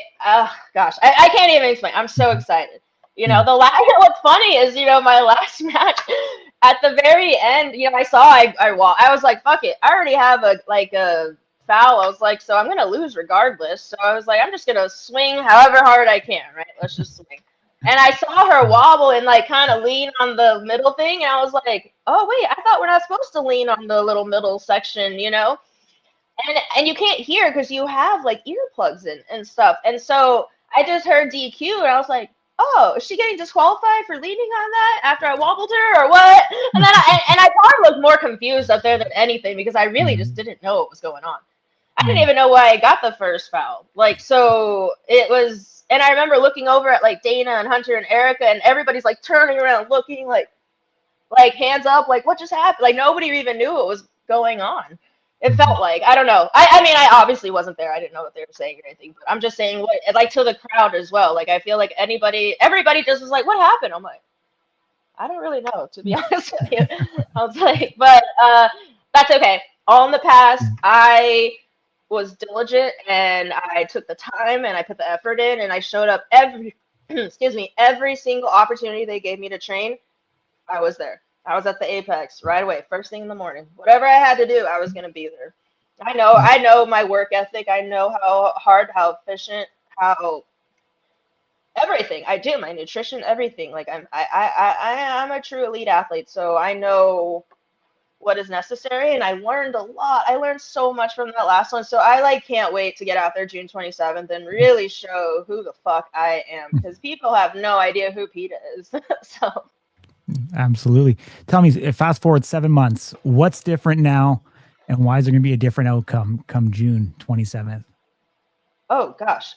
can't even explain. I'm so excited. What's funny is, my last match at the very end, I was like, fuck it. I already have a foul. I was like, so I'm going to lose regardless. So I was like, I'm just going to swing however hard I can, right? Let's just swing. And I saw her wobble and kind of lean on the middle thing. And I was like, oh, wait, I thought we're not supposed to lean on the little middle section, And you can't hear because you have earplugs in and stuff. And so I just heard DQ and I was like, oh, is she getting disqualified for leaning on that after I wobbled her or what? And then I probably looked more confused up there than anything because I really just didn't know what was going on. I didn't even know why I got the first foul. So it was, and I remember looking over at Dana and Hunter and Erica and everybody's turning around looking like hands up, what just happened? Nobody even knew what was going on. It felt like, I don't know. I mean, I obviously wasn't there. I didn't know what they were saying or anything, but I'm just saying to the crowd as well. I feel like everybody just was like, what happened? I'm like, I don't really know, to be honest with you. I was like, but that's okay. All in the past, I was diligent and I took the time and I put the effort in and I showed up every single opportunity they gave me to train. I was there. I was at the Apex right away, first thing in the morning. Whatever I had to do, I was going to be there. I know my work ethic. I know how hard, how efficient, how everything. I do my nutrition, everything. Like I'm a true elite athlete, so I know what is necessary, and I learned a lot. I learned so much from that last one, so I like can't wait to get out there June 27th and really show who the fuck I am, because people have no idea who Pita is. So Absolutely. Tell me, fast forward 7 months, what's different now, and why is there going to be a different outcome come June 27th? oh gosh,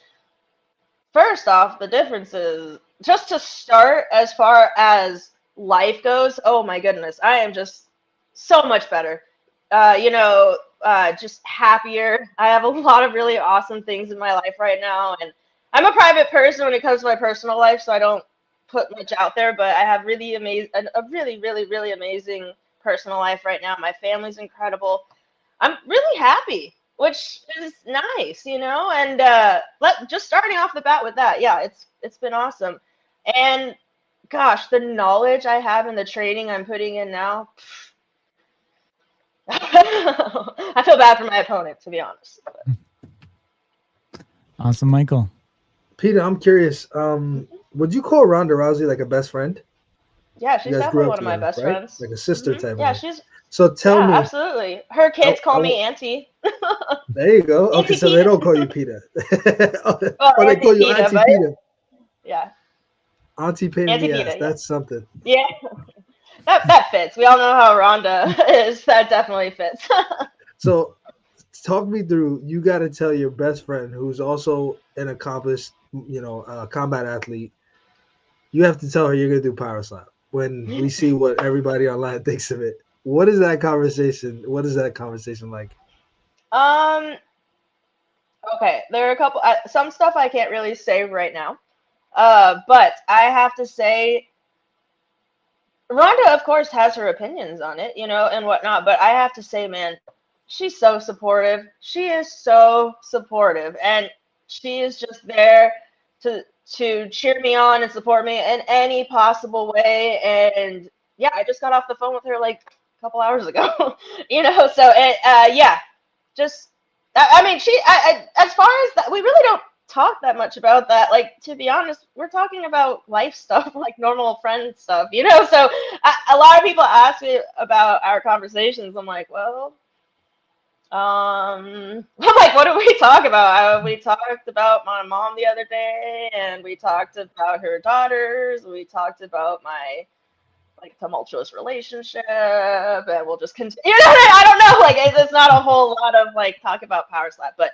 first off, the difference is just to start as far as life goes. Oh my goodness, I am just so much better. Just happier. I have a lot of really awesome things in my life right now, and I'm a private person when it comes to my personal life, so I don't put much out there. But I have really amazing, a really, really, really amazing personal life right now. My family's incredible. I'm really happy, which is nice, And just starting off the bat with that, yeah, it's been awesome. And gosh, the knowledge I have and the training I'm putting in now. I feel bad for my opponent, to be honest. Awesome, Michael. Pita, I'm curious. Would you call Ronda Rousey like a best friend? Yeah, she's definitely one of my best friends. Like a sister type. Yeah, she's. So tell me. Absolutely. Her kids call me Auntie. There you go. Okay, so they don't call you Pita. Or they call you Auntie Pita. Yeah. Auntie Pita. Yes, that's something. Yeah. That fits. We all know how Ronda is. That definitely fits. So, talk me through. You got to tell your best friend, who's also an accomplished, combat athlete. You have to tell her you're gonna do power slam when we see what everybody online thinks of it. What is that conversation? What is that conversation like? Okay, there are a couple. Some stuff I can't really say right now. But I have to say, Ronda, of course, has her opinions on it, and whatnot. But I have to say, man, she's so supportive. She is so supportive, and she is just there to cheer me on and support me in any possible way. And yeah, I just got off the phone with her like a couple hours ago, So yeah, just I mean, as far as that, we really don't talk that much about that. Like, to be honest, we're talking about life stuff, like normal friend stuff, So a lot of people ask me about our conversations. I'm like, well, I'm like, what did we talk about? We talked about my mom the other day, and we talked about her daughters. We talked about my tumultuous relationship, and we'll just continue. I don't know. Like, it's not a whole lot of talk about power slap, but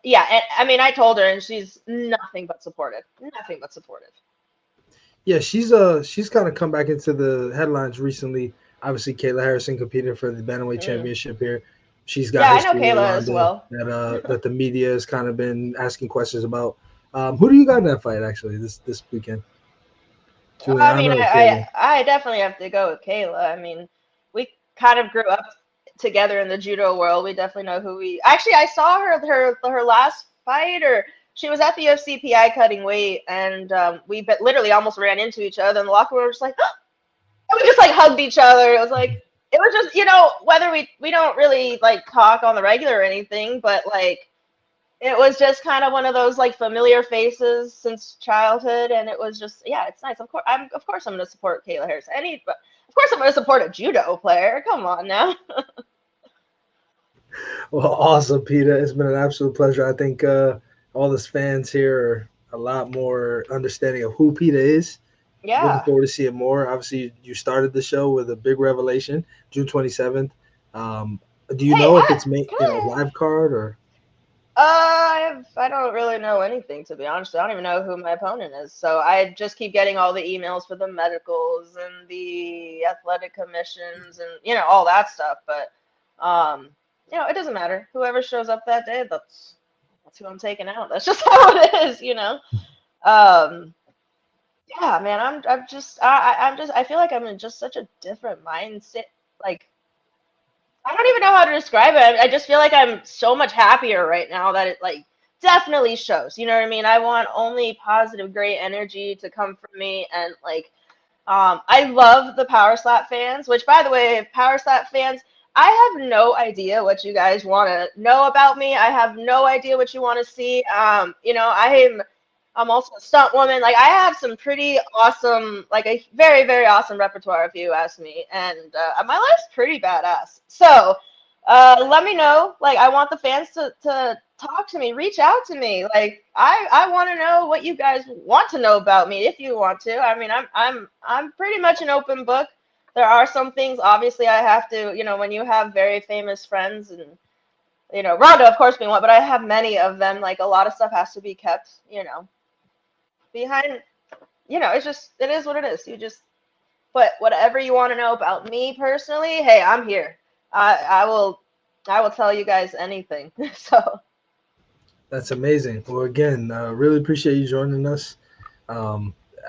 yeah. And I mean, I told her, and she's nothing but supportive. Nothing but supportive. Yeah, she's kind of come back into the headlines recently. Obviously, Kayla Harrison competed for the bantamweight championship here. She's got I know Kayla as well. That the media has kind of been asking questions about. Who do you got in that fight actually this weekend? I mean, I definitely have to go with Kayla. I mean, we kind of grew up together in the judo world. We definitely know who we. Actually, I saw her last fight, or she was at the UFC PI cutting weight, and we literally almost ran into each other in the locker room. We were just like, and we just hugged each other. It was like. It was just, whether we don't really talk on the regular or anything, but it was just kind of one of those familiar faces since childhood, and it was just, yeah, it's nice. Of course I'm going to support Kayla Harris. Of course I'm going to support a judo player. Come on now. Well, awesome, Pita. It's been an absolute pleasure. I think all the fans here are a lot more understanding of who Pita is. Yeah. Looking forward to seeing more. Obviously, you started the show with a big revelation, June 27th. Do you know if it's live card or? I don't really know anything, to be honest. I don't even know who my opponent is. So I just keep getting all the emails for the medicals and the athletic commissions and all that stuff. But it doesn't matter. Whoever shows up that day, that's who I'm taking out. That's just how it is, Yeah, man, I feel like I'm in just such a different mindset. I don't even know how to describe it. I just feel like I'm so much happier right now that it definitely shows. You know what I mean? I want only positive, great energy to come from me, and I love the Power Slap fans. Which, by the way, Power Slap fans, I have no idea what you guys want to know about me. I have no idea what you want to see. I'm also a stunt woman. Like I have some pretty awesome, like a very, very awesome repertoire if you ask me. And my life's pretty badass. So let me know. Like I want the fans to talk to me, reach out to me. Like I want to know what you guys want to know about me if you want to. I mean, I'm pretty much an open book. There are some things obviously I have to, you know, when you have very famous friends and you know, Rhonda of course being one, but I have many of them. Like a lot of stuff has to be kept, you know, behind, you know, it's just, it is what it is. You just, but whatever you want to know about me personally, hey, I'm here. I will tell you guys anything. So That's amazing. Well, again, really appreciate you joining us.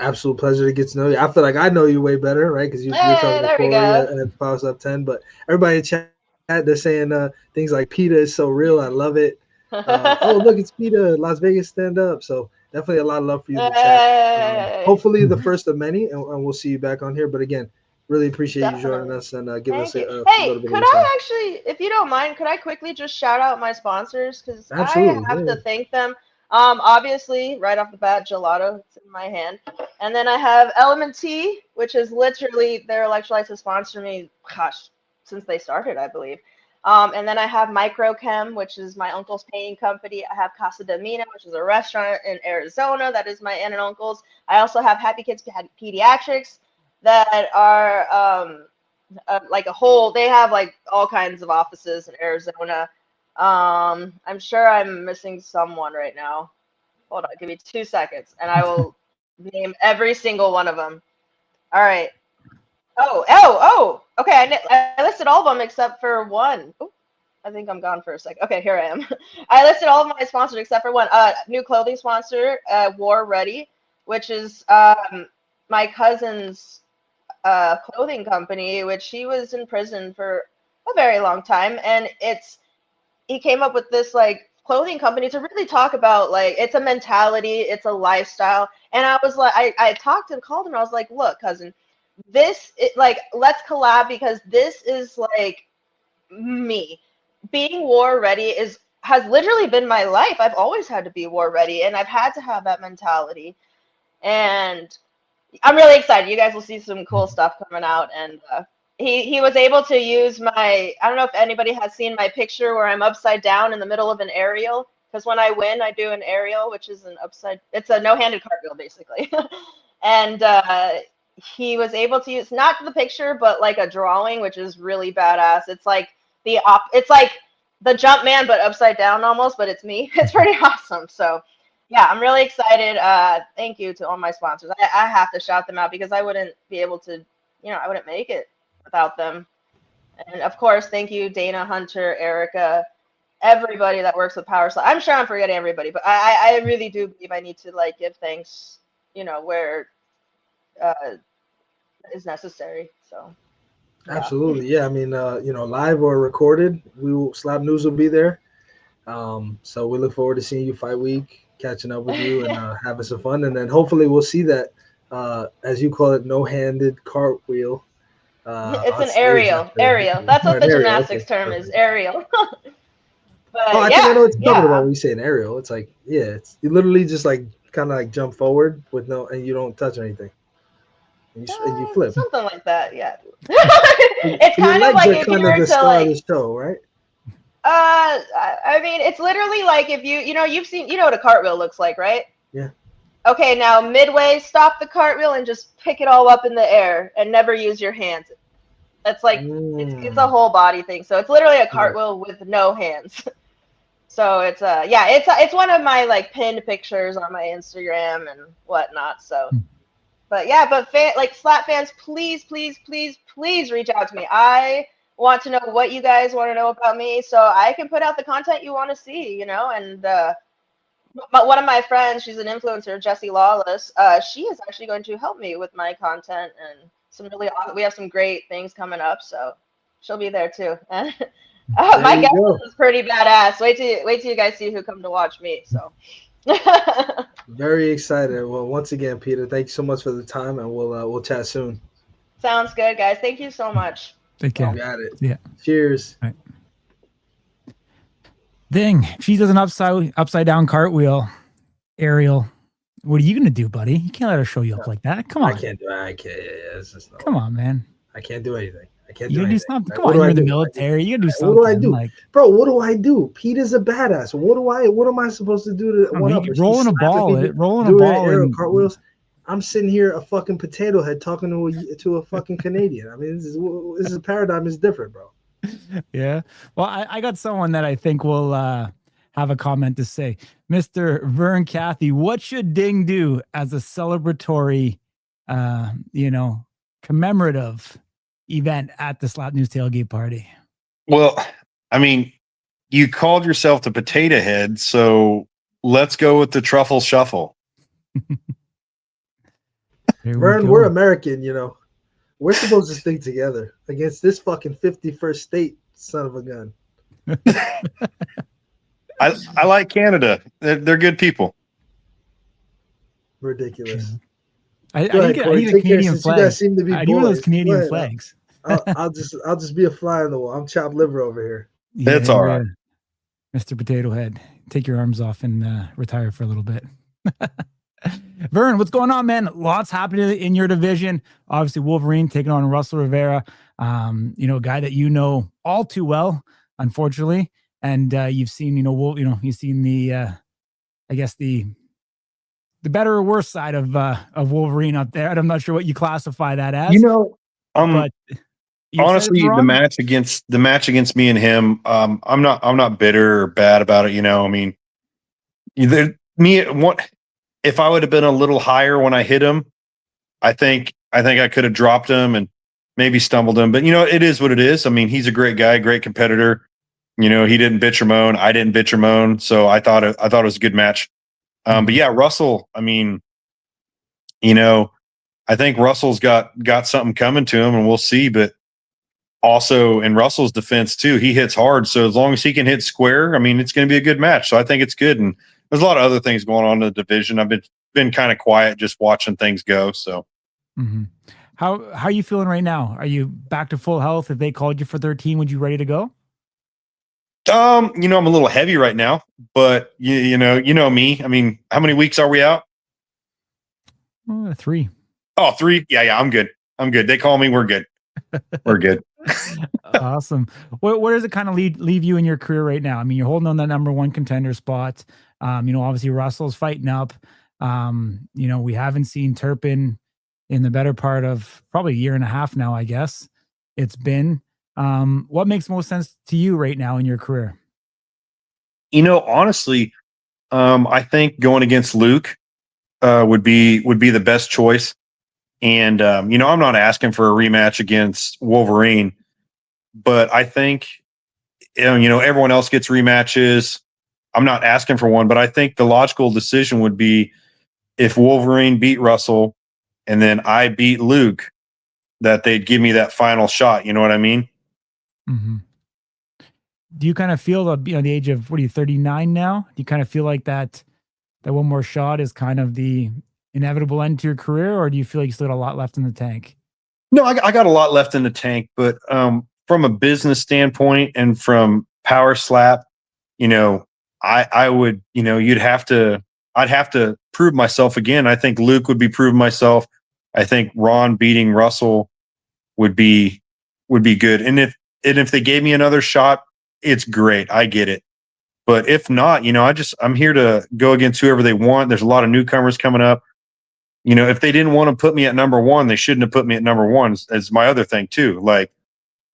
Absolute pleasure to get to know you. I feel like I know you way better, right? Because you're talking to there we Corey go. at Power Up 10. But everybody in chat, they're saying things like Pita is so real. I love it. Oh, look, it's Pita, Las Vegas stand up. So definitely a lot of love for you in the chat. Hopefully the first of many, and we'll see you back on here. But again, really appreciate you joining us and giving us a little bit could of your time. I actually, if you don't mind, could I quickly just shout out my sponsors? Because Absolutely, I have to thank them. Obviously, right off the bat, gelato, it's in my hand. And then I have Element Tea, which is literally their electrolytes have sponsored me, gosh, since they started, I believe. And then I have Microchem, which is my uncle's painting company. I have Casa de Mina, which is a restaurant in Arizona. That is my aunt and uncle's. I also have Happy Kids Pediatrics that are like a whole, they have like all kinds of offices in Arizona. I'm sure I'm missing someone right now. Hold on, give me 2 seconds and I will name every single one of them. All right. Oh, okay. I listed all of them except for one. Ooh, I think I'm gone for a second. Okay, here I am. I listed all of my sponsors except for one. New clothing sponsor, War Ready, which is my cousin's clothing company, which he was in prison for a very long time, and he came up with this like clothing company to really talk about like it's a mentality, it's a lifestyle. And I was like, I talked and called him. I was like, look, cousin, like let's collab because this is like me. Being war ready has literally been my life. I've always had to be war ready, and I've had to have that mentality. And I'm really excited. You guys will see some cool stuff coming out. And he was able to use I don't know if anybody has seen my picture where I'm upside down in the middle of an aerial. Because when I win, I do an aerial, which is it's a no-handed cartwheel, basically. And he was able to use, not the picture, but like a drawing, which is really badass. It's like it's like the Jumpman, but upside down almost, but it's me. It's pretty awesome. So yeah, I'm really excited. Thank you to all my sponsors. I have to shout them out because I wouldn't be able to, you know, I wouldn't make it without them. And of course, thank you, Dana, Hunter, Erica, everybody that works with Power Slap. I'm sure I'm forgetting everybody, but I really do believe I need to like give thanks, you know, where is necessary. So yeah. Absolutely, yeah. I mean, you know, live or recorded, Slap News will be there. So we look forward to seeing you fight week, catching up with you, and having some fun. And then hopefully we'll see that, as you call it, no-handed cartwheel. It's an aerial. Aerial. That's what the gymnastics term is. Aerial. But I think I know what you're talking about when you say an aerial. It's like, you literally just like kind of like jump forward and you don't touch anything. And you flip. Something like that, yeah. It's kind of like if you were to like the show, right? I mean, it's literally like if you've seen, you know what a cartwheel looks like, right? Yeah. Okay, now midway, stop the cartwheel and just pick it all up in the air and never use your hands. That's like it's a whole body thing. So it's literally a cartwheel with no hands. So it's it's one of my like pinned pictures on my Instagram and whatnot. So, but like Slap fans, please reach out to me. I want to know what you guys want to know about me, so I can put out the content you want to see. You know, and but one of my friends, she's an influencer, Jessie Lawless. She is actually going to help me with my content and we have some great things coming up. So she'll be there too. My guest is pretty badass. Wait till you guys see who come to watch me. So very excited. Well, once again, Peter, thank you so much for the time, and we'll chat soon. Sounds good, guys. Thank you so much. Take care. Got it. Yeah. Cheers. Right. Dang, she does an upside down cartwheel, aerial. What are you gonna do, buddy? You can't let her show you up like that. Come on. I can't do it. I can't. It's just no Come way. on, man. I can't do anything. I can't You do gotta do anything. something. Like, Come what on, do you're I in the do? military. You gotta do What something. do I do, Like, bro? What do I do? Peta's a badass. What am I supposed to do to I one mean, up her? She's rolling a slapping ball, me, rolling a doing ball, aerial and cartwheels. I'm sitting here a fucking potato head talking to a fucking Canadian. I mean, this is a paradigm is different, bro. yeah. Well, I got someone that I think will have a comment to say. Mr. Vern Cathey, what should Ding do as a celebratory, commemorative event at the Slap News tailgate party? Well, I mean, you called yourself the potato head, so let's go with the truffle shuffle. Vern, we're American, We're supposed to stick together against this fucking 51st state son of a gun. I like Canada. They're good people. Ridiculous. I need a Canadian flag. You guys seem to be I need one of those boys. Canadian flags. I'll just be a fly on the wall. I'm chopped liver over here. It's all right. Mr. Potato Head, take your arms off and retire for a little bit. Vern, what's going on, man? Lots happening in your division. Obviously, Wolverine taking on Russell Rivera, a guy that you know all too well, unfortunately. And you've seen, you've seen the, I guess the better or worse side of Wolverine up there. And I'm not sure what you classify that as. But honestly, the match against me and him, I'm not bitter or bad about it. I mean, if I would have been a little higher when I hit him, I think I could have dropped him and maybe stumbled him. But it is what it is. I mean, he's a great guy, great competitor. He didn't bitch or moan. I didn't bitch or moan. So I thought it was a good match. But yeah, Russell, I mean, I think Russell's got something coming to him, and we'll see. But also in Russell's defense too, he hits hard. So as long as he can hit square, I mean, it's going to be a good match. So I think it's good. And there's a lot of other things going on in the division. I've been kind of quiet, just watching things go. So, how are you feeling right now? Are you back to full health? If they called you for 13, would you ready to go? I'm a little heavy right now, but you know me. I mean, how many weeks are we out? 3. Oh, 3. Yeah. I'm good. They call me. We're good. We're good. Awesome. Where does it kind of leave you in your career right now? I mean, you're holding on that number 1 contender spot. Obviously Russell's fighting up. We haven't seen Turpin in the better part of probably a year and a half now, I guess it's been. What makes most sense to you right now in your career? Honestly, I think going against Luke would be the best choice. And I'm not asking for a rematch against Wolverine, but I think everyone else gets rematches. I'm not asking for one, but I think the logical decision would be if Wolverine beat Russell and then I beat Luke, that they'd give me that final shot. You know what I mean? Mm-hmm. Do you kind of feel the age of, what are you, 39 now? Do you kind of feel like that one more shot is kind of the inevitable end to your career, or do you feel like you still got a lot left in the tank? No, I got a lot left in the tank, but from a business standpoint and from Power Slap, I would, I'd have to prove myself again. I think Luke would be proving myself. I think Ron beating Russell would be good. And if they gave me another shot, it's great. I get it. But if not, I'm here to go against whoever they want. There's a lot of newcomers coming up. If they didn't want to put me at number 1, they shouldn't have put me at number 1. As my other thing too. Like,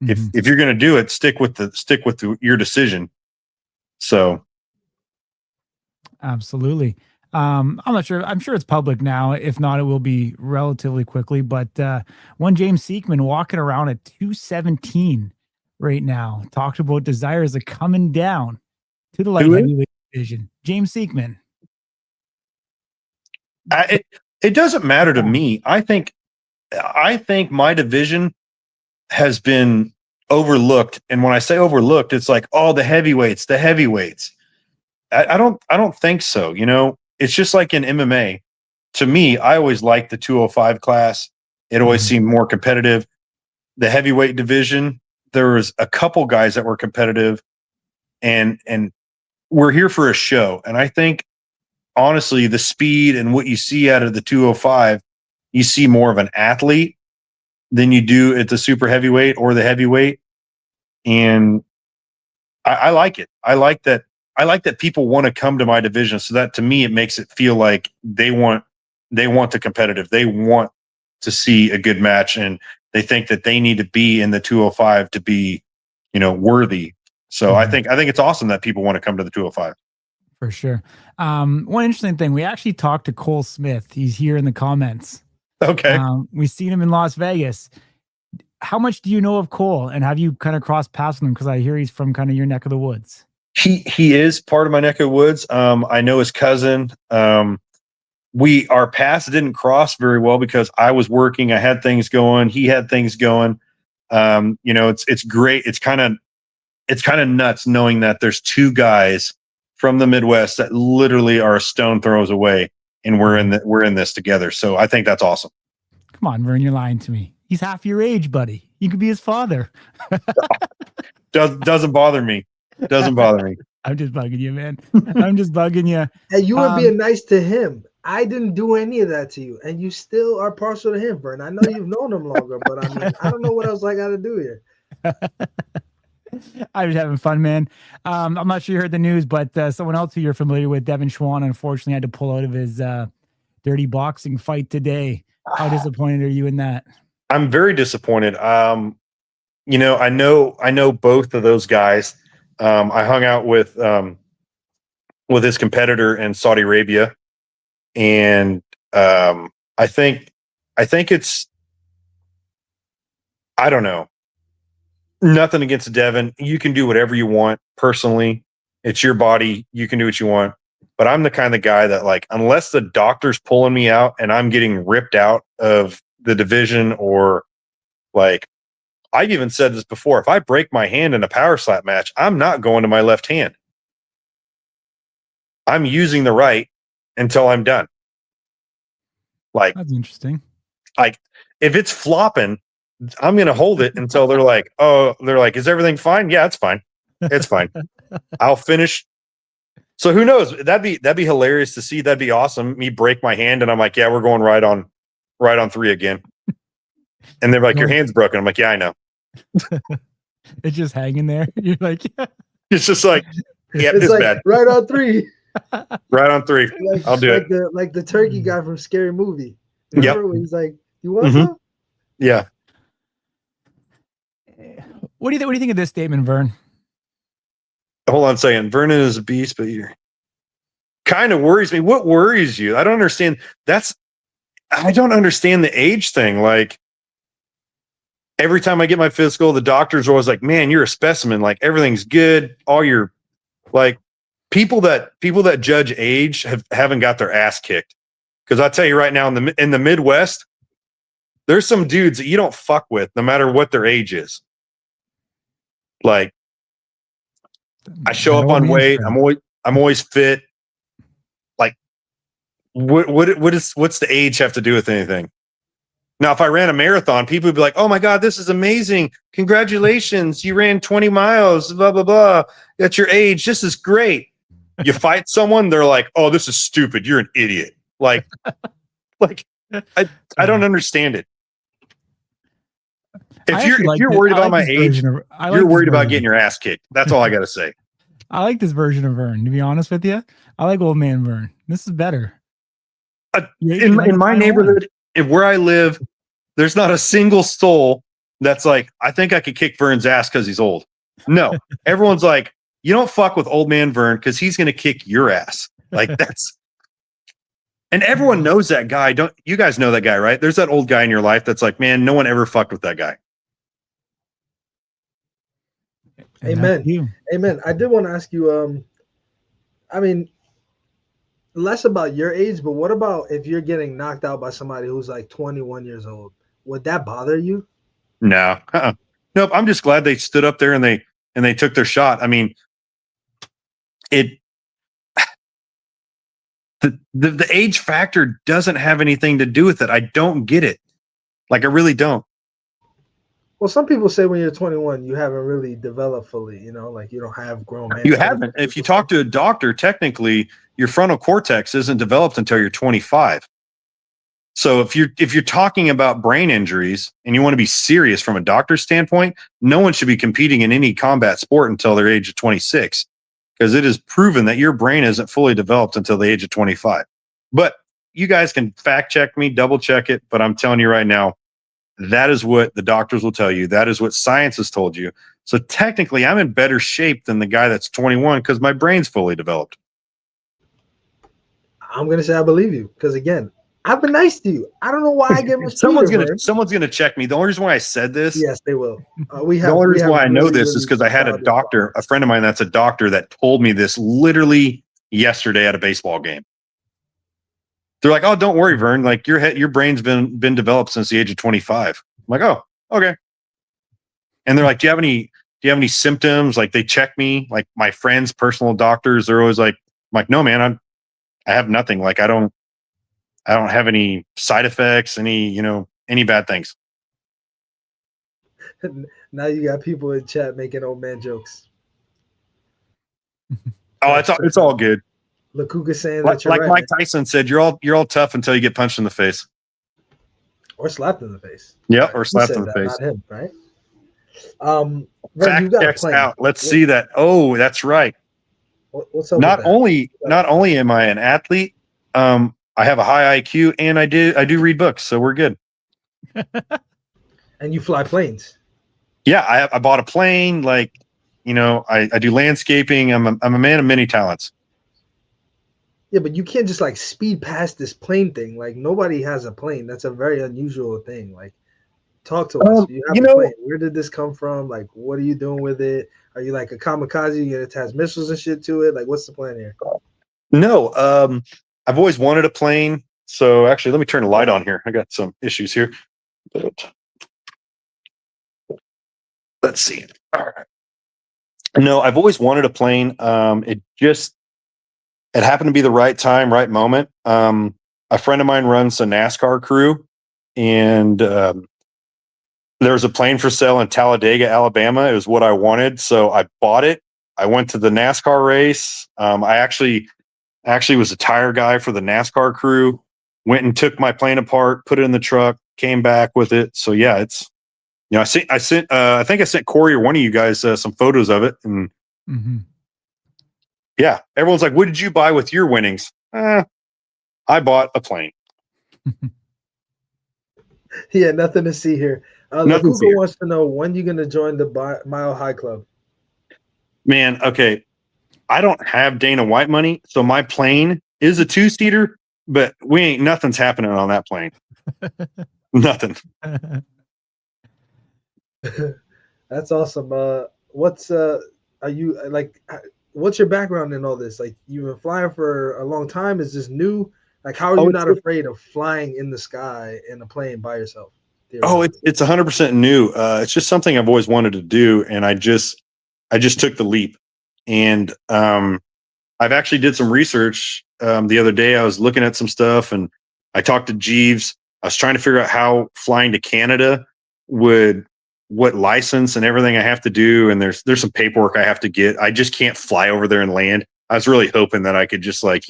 if you're going to do it, stick with your decision. So, absolutely. I'm not sure. I'm sure it's public now. If not, it will be relatively quickly. But one James Seekman walking around at 217 right now. Talked about desires of coming down to the light heavyweight division. James Seekman. It doesn't matter to me. I think my division has been overlooked. And when I say overlooked, it's like, oh, the heavyweights. I don't think so. It's just like in MMA. To me, I always liked the 205 class. It always seemed more competitive. The heavyweight division, there was a couple guys that were competitive, and we're here for a show. And I think honestly, the speed and what you see out of the 205, you see more of an athlete than you do at the super heavyweight or the heavyweight. And I like it. I like that people want to come to my division. So that to me, it makes it feel like they want the competitive. They want to see a good match, and they think that they need to be in the 205 to be, worthy. So I think it's awesome that people want to come to the 205. For sure. One interesting thing, we actually talked to Cole Smith. He's here in the comments. Okay. We've seen him in Las Vegas. How much do you know of Cole, and have you kind of crossed paths with him? Because I hear he's from kind of your neck of the woods. He is part of my neck of the woods. I know his cousin. Our paths didn't cross very well because I was working. I had things going. He had things going. It's great. It's kind of nuts knowing that there's two guys from the Midwest that literally are a stone throws away, and we're in this together. So I think that's awesome. Come on, Vern, you're lying to me. He's half your age, buddy. You could be his father. Doesn't bother me. Doesn't bother me. I'm just bugging you, man. I'm just bugging you. And you were being nice to him. I didn't do any of that to you, and you still are partial to him, Vern. I know you've known him longer, but I mean, I don't know what else I got to do here. I was having fun, man. I'm not sure you heard the news, but someone else who you're familiar with, Devin Schwann, unfortunately had to pull out of his dirty boxing fight today. How disappointed are you in that? I'm very disappointed. I know both of those guys. I hung out with his competitor in Saudi Arabia, and I think it's, I don't know. Nothing against Devin. You can do whatever you want. Personally, it's your body. You can do what you want. But I'm the kind of guy that, like, unless the doctor's pulling me out and I'm getting ripped out of the division, or like, I've even said this before, if I break my hand in a power slap match, I'm not going to my left hand. I'm using the right until I'm done. Like, That's interesting. Like, if it's flopping, I'm going to hold it until they're like, is everything fine? Yeah, it's fine. It's fine. I'll finish. So who knows? That'd be hilarious to see. That'd be awesome. Me break my hand and I'm like, yeah, we're going right on 3 again. And they're like, your hand's broken. I'm like, yeah, I know. It's just hanging there. You're like, yeah. It's just like, yeah, it's this like bad. right on 3. Right on 3. I'll do it. Like the turkey guy from Scary Movie. Remember when he's like, you want some? Yeah. What do you think of this statement, Vern? Hold on a second. Vernon is a beast, but you're kind of worries me. What worries you? I don't understand. I don't understand the age thing. Like, every time I get my physical, the doctor's always like, man, you're a specimen. Like, everything's good. All your, like, people that judge age haven't got their ass kicked. Because I tell you right now, in the Midwest, there's some dudes that you don't fuck with, no matter what their age is. Like, I show up on weight. I'm always fit. Like, what's the age have to do with anything? Now, if I ran a marathon, people would be like, "Oh my God, this is amazing! Congratulations, you ran 20 miles, blah blah blah. At your age, this is great." You fight someone, they're like, "Oh, this is stupid. You're an idiot." Like, I don't understand it. If you're worried about my age, you're worried about getting your ass kicked. That's all I got to say. I like this version of Vern, to be honest with you. I like old man Vern. This is better. In my neighborhood, where I live, there's not a single soul that's like, I think I could kick Vern's ass because he's old. No, everyone's like, you don't fuck with old man Vern because he's going to kick your ass. Like, that's, and everyone knows that guy. Don't you guys know that guy, right? There's that old guy in your life that's like, man, no one ever fucked with that guy. Amen. Amen. I did want to ask you, I mean, less about your age, but what about if you're getting knocked out by somebody who's like 21 years old? Would that bother you? No. Nope. I'm just glad they stood up there and they took their shot. I mean, the age factor doesn't have anything to do with it. I don't get it. Like, I really don't. Well, some people say when you're 21, you haven't really developed fully. You know, like you don't have grown man. You haven't. If you talk to a doctor, technically your frontal cortex isn't developed until you're 25. So if you're talking about brain injuries and you want to be serious from a doctor's standpoint, no one should be competing in any combat sport until their age of 26, because it is proven that your brain isn't fully developed until the age of 25. But you guys can fact check me, double check it. But I'm telling you right now, that is what the doctors will tell you. That is what science has told you. So technically, I'm in better shape than the guy that's 21 because my brain's fully developed. I'm gonna say I believe you because again, I've been nice to you. I don't know why I get someone's mistreated. gonna check me. The only reason why I said this, Yes, they will. the only reason why I know this is because I had a solid doctor, a friend of mine that's a doctor, that told me this literally yesterday at a baseball game. They're like, "Oh, don't worry, Vern. Like your brain's been developed since the age of 25." I'm like, "Oh, okay." And they're like, "Do you have any symptoms?" Like they check me. Like my friends, personal doctors, they're always like, "I'm like, no, man, I have nothing. Like I don't have any side effects, any bad things." Now you got people in chat making old man jokes. Oh, it's all good. Lakuga saying that you're Like right, Mike man. Tyson said, you're all tough until you get punched in the face. Or slapped in the face. Yep, Right. or slapped in the face. Not him, right? Fact checks out. Let's see that. Oh, that's right. What's up? Not only am I an athlete, I have a high IQ and I do read books, so we're good. And you fly planes. Yeah, I bought a plane. Like, I do landscaping. I'm a man of many talents. Yeah, but you can't just like speed past this plane thing. Like nobody has a plane. That's a very unusual thing. Like, talk to us. You have a plane. Where did this come from? Like, what are you doing with it? Are you like a kamikaze? You gonna attach missiles and shit to it? Like, what's the plan here? No, I've always wanted a plane. So actually, let me turn the light on here. I got some issues here. Let's see. All right. No, I've always wanted a plane. It happened to be the right time, right moment. A friend of mine runs a NASCAR crew, and there was a plane for sale in Talladega, Alabama. It was what I wanted, so I bought it. I went to the NASCAR race. I actually was a tire guy for the NASCAR crew. Went and took my plane apart, put it in the truck, came back with it. So yeah, it's I think I sent Corey or one of you guys some photos of it, and yeah, everyone's like, "What did you buy with your winnings?" I bought a plane. Yeah, nothing to see here. Lakuga wants to know when you're going to join the Mile High Club. Man, okay. I don't have Dana White money, so my plane is a 2-seater, but nothing's happening on that plane. Nothing. That's awesome. What's are you like? What's your background in all this? Like, you've been flying for a long time. Is this new? Like, how are you not afraid of flying in the sky in a plane by yourself? Oh, it's 100% new. It's just something I've always wanted to do, and I just took the leap. And I've actually did some research the other day. I was looking at some stuff, and I talked to Jeeves. I was trying to figure out how flying to Canada what license and everything I have to do, and there's some paperwork I have to get. I just can't fly over there and land. I was really hoping that I could just like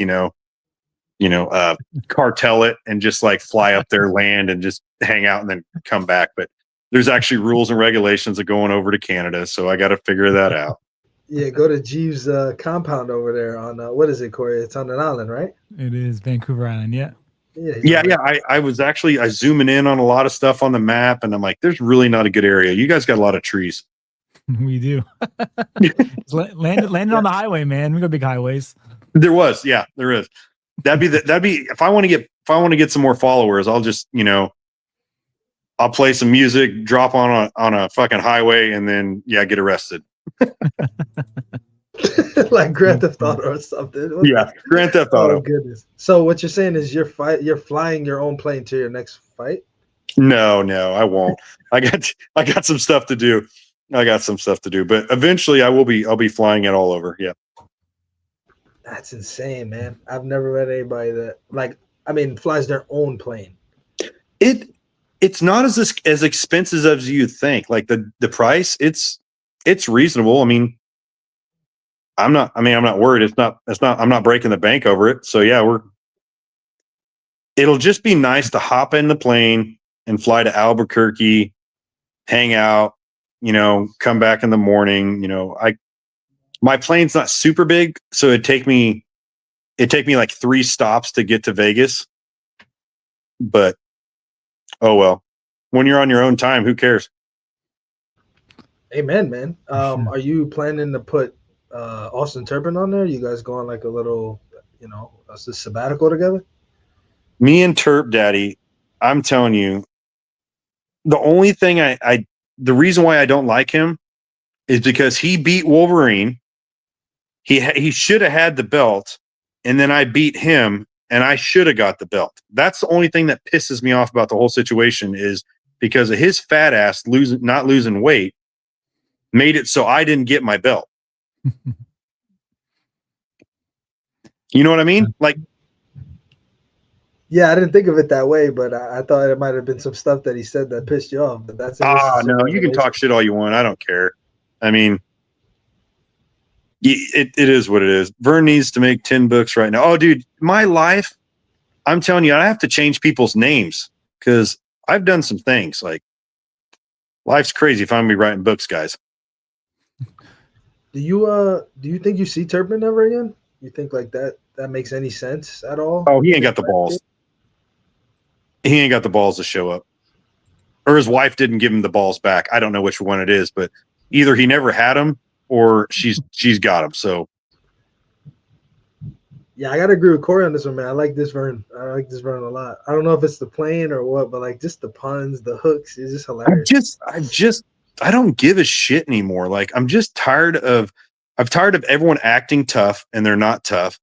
cartel it and just like fly up there, land, and just hang out and then come back. But there's actually rules and regulations of going over to Canada, so I got to figure that out. Yeah, go to Jeeves' compound over there on what is it, Corey? It's on an island, right? It is Vancouver Island. Yeah. Yeah. I was actually zooming in on a lot of stuff on the map, and I'm like, there's really not a good area. You guys got a lot of trees. We do. landed on the highway, man. We got big highways. There is. That'd be if I want to get some more followers, I'll just I'll play some music, drop on a fucking highway, and then get arrested. Like Grand Theft Auto or something. Grand Theft Auto. Oh goodness. So what you're saying is you're flying your own plane to your next fight? No, I won't. I got some stuff to do. But eventually I'll be flying it all over. Yeah. That's insane, man. I've never met anybody that flies their own plane. it's not as expensive as you think. Like the price, it's reasonable. I mean, I'm not worried. I'm not breaking the bank over it. So yeah, it'll just be nice to hop in the plane and fly to Albuquerque, hang out, come back in the morning. My plane's not super big, so it'd take me like 3 stops to get to Vegas. But oh well. When you're on your own time, who cares? Amen, man. Sure. Are you planning to put Austin Turpin on there? You guys going like a little, a sabbatical together? Me and Terp Daddy, I'm telling you, the only thing the reason why I don't like him is because he beat Wolverine. He should have had the belt, and then I beat him, and I should have got the belt. That's the only thing that pisses me off about the whole situation, is because of his fat ass not losing weight, made it so I didn't get my belt. You know what I mean? Like, yeah, I didn't think of it that way, but I thought it might have been some stuff that he said that pissed you off. But that's no, you can talk shit all you want. I don't care. I mean, it is what it is. Vern needs to make 10 books right now. Oh, dude, my life, I'm telling you, I have to change people's names because I've done some things. Like, life's crazy if I'm gonna be writing books, guys. Do you think you see Turpin ever again? You think like that makes any sense at all? Oh, he ain't got the balls. He ain't got the balls to show up. Or his wife didn't give him the balls back. I don't know which one it is, but either he never had them or she's got them. So yeah, I gotta agree with Corey on this one, man. I like this Vern. I like this Vern a lot. I don't know if it's the plane or what, but like just the puns, the hooks, is just hilarious. I don't give a shit anymore. Like, I'm tired of everyone acting tough and they're not tough.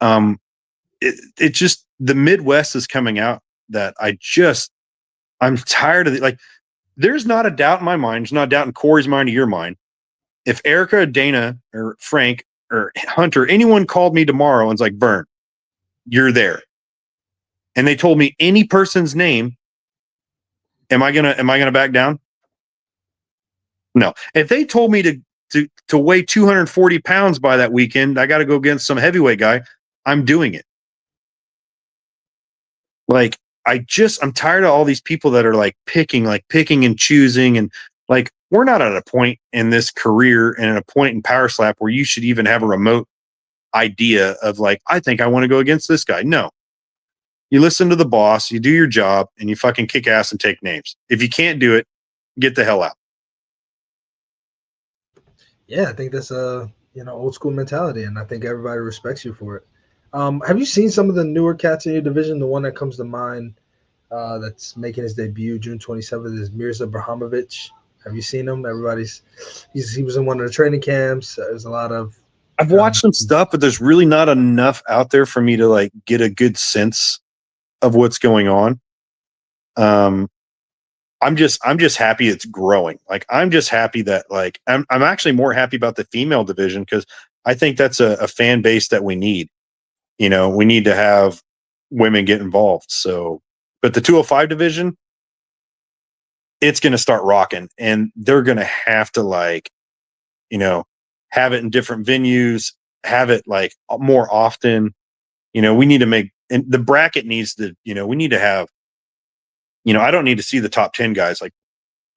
It just, the Midwest is coming out that I'm tired of it. Like, there's not a doubt in my mind. There's not a doubt in Corey's mind or your mind. If Erica, Dana, or Frank, or Hunter, anyone called me tomorrow and was like, Vern, you're there, and they told me any person's name, am I gonna back down? No. If they told me to weigh 240 pounds by that weekend, I got to go against some heavyweight guy, I'm doing it. Like, I'm tired of all these people that are picking and choosing, and like, we're not at a point in this career and at a point in Power Slap where you should even have a remote idea of like, I think I want to go against this guy. No. You listen to the boss, you do your job, and you fucking kick ass and take names. If you can't do it, get the hell out. Yeah, I think that's old school mentality, and I think everybody respects you for it. Have you seen some of the newer cats in your division? The one that comes to mind that's making his debut June 27th is Mirza Brahamovic. Have you seen him? He was in one of the training camps. There's a lot of. I've watched some stuff, but there's really not enough out there for me to like get a good sense of what's going on. I'm just happy it's growing. Like, I'm just happy that I'm actually more happy about the female division because I think that's a fan base that we need. We need to have women get involved. So, but the 205 division, it's going to start rocking, and they're going to have to have it in different venues, have it like more often. We need to make, and the bracket needs to, we need to have, I don't need to see the top 10 guys. Like,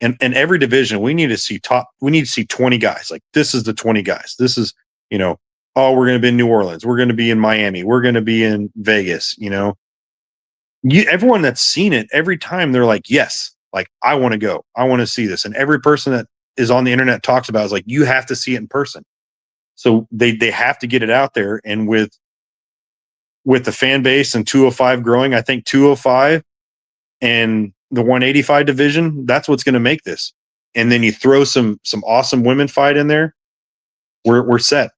in every division, we need to see 20 guys. Like, this is the 20 guys. This is, oh, we're going to be in New Orleans. We're going to be in Miami. We're going to be in Vegas. Everyone that's seen it, every time they're like, yes, like, I want to go. I want to see this. And every person that is on the internet talks about is like, you have to see it in person. So they have to get it out there. And with the fan base and 205 growing, I think 205 and the 185 division, that's what's going to make this. And then you throw some awesome women fight in there, we're set.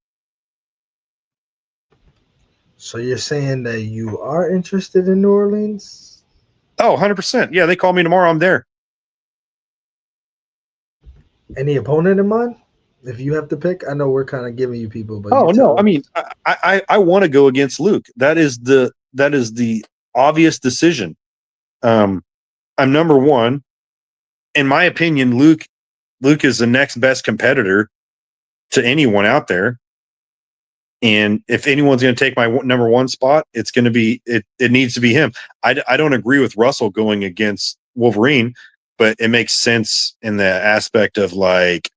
So you're saying that you are interested in New Orleans? Oh, 100%. Yeah, they call me tomorrow. I'm there. Any opponent in mind? If you have to pick, I know we're kind of giving you people, but no, I mean, I want to go against Luke. That is the obvious decision. I'm number one. In my opinion, Luke is the next best competitor to anyone out there. And if anyone's going to take my number one spot, it's going to be it needs to be him. I don't agree with Russell going against Wolverine, but it makes sense in the aspect of like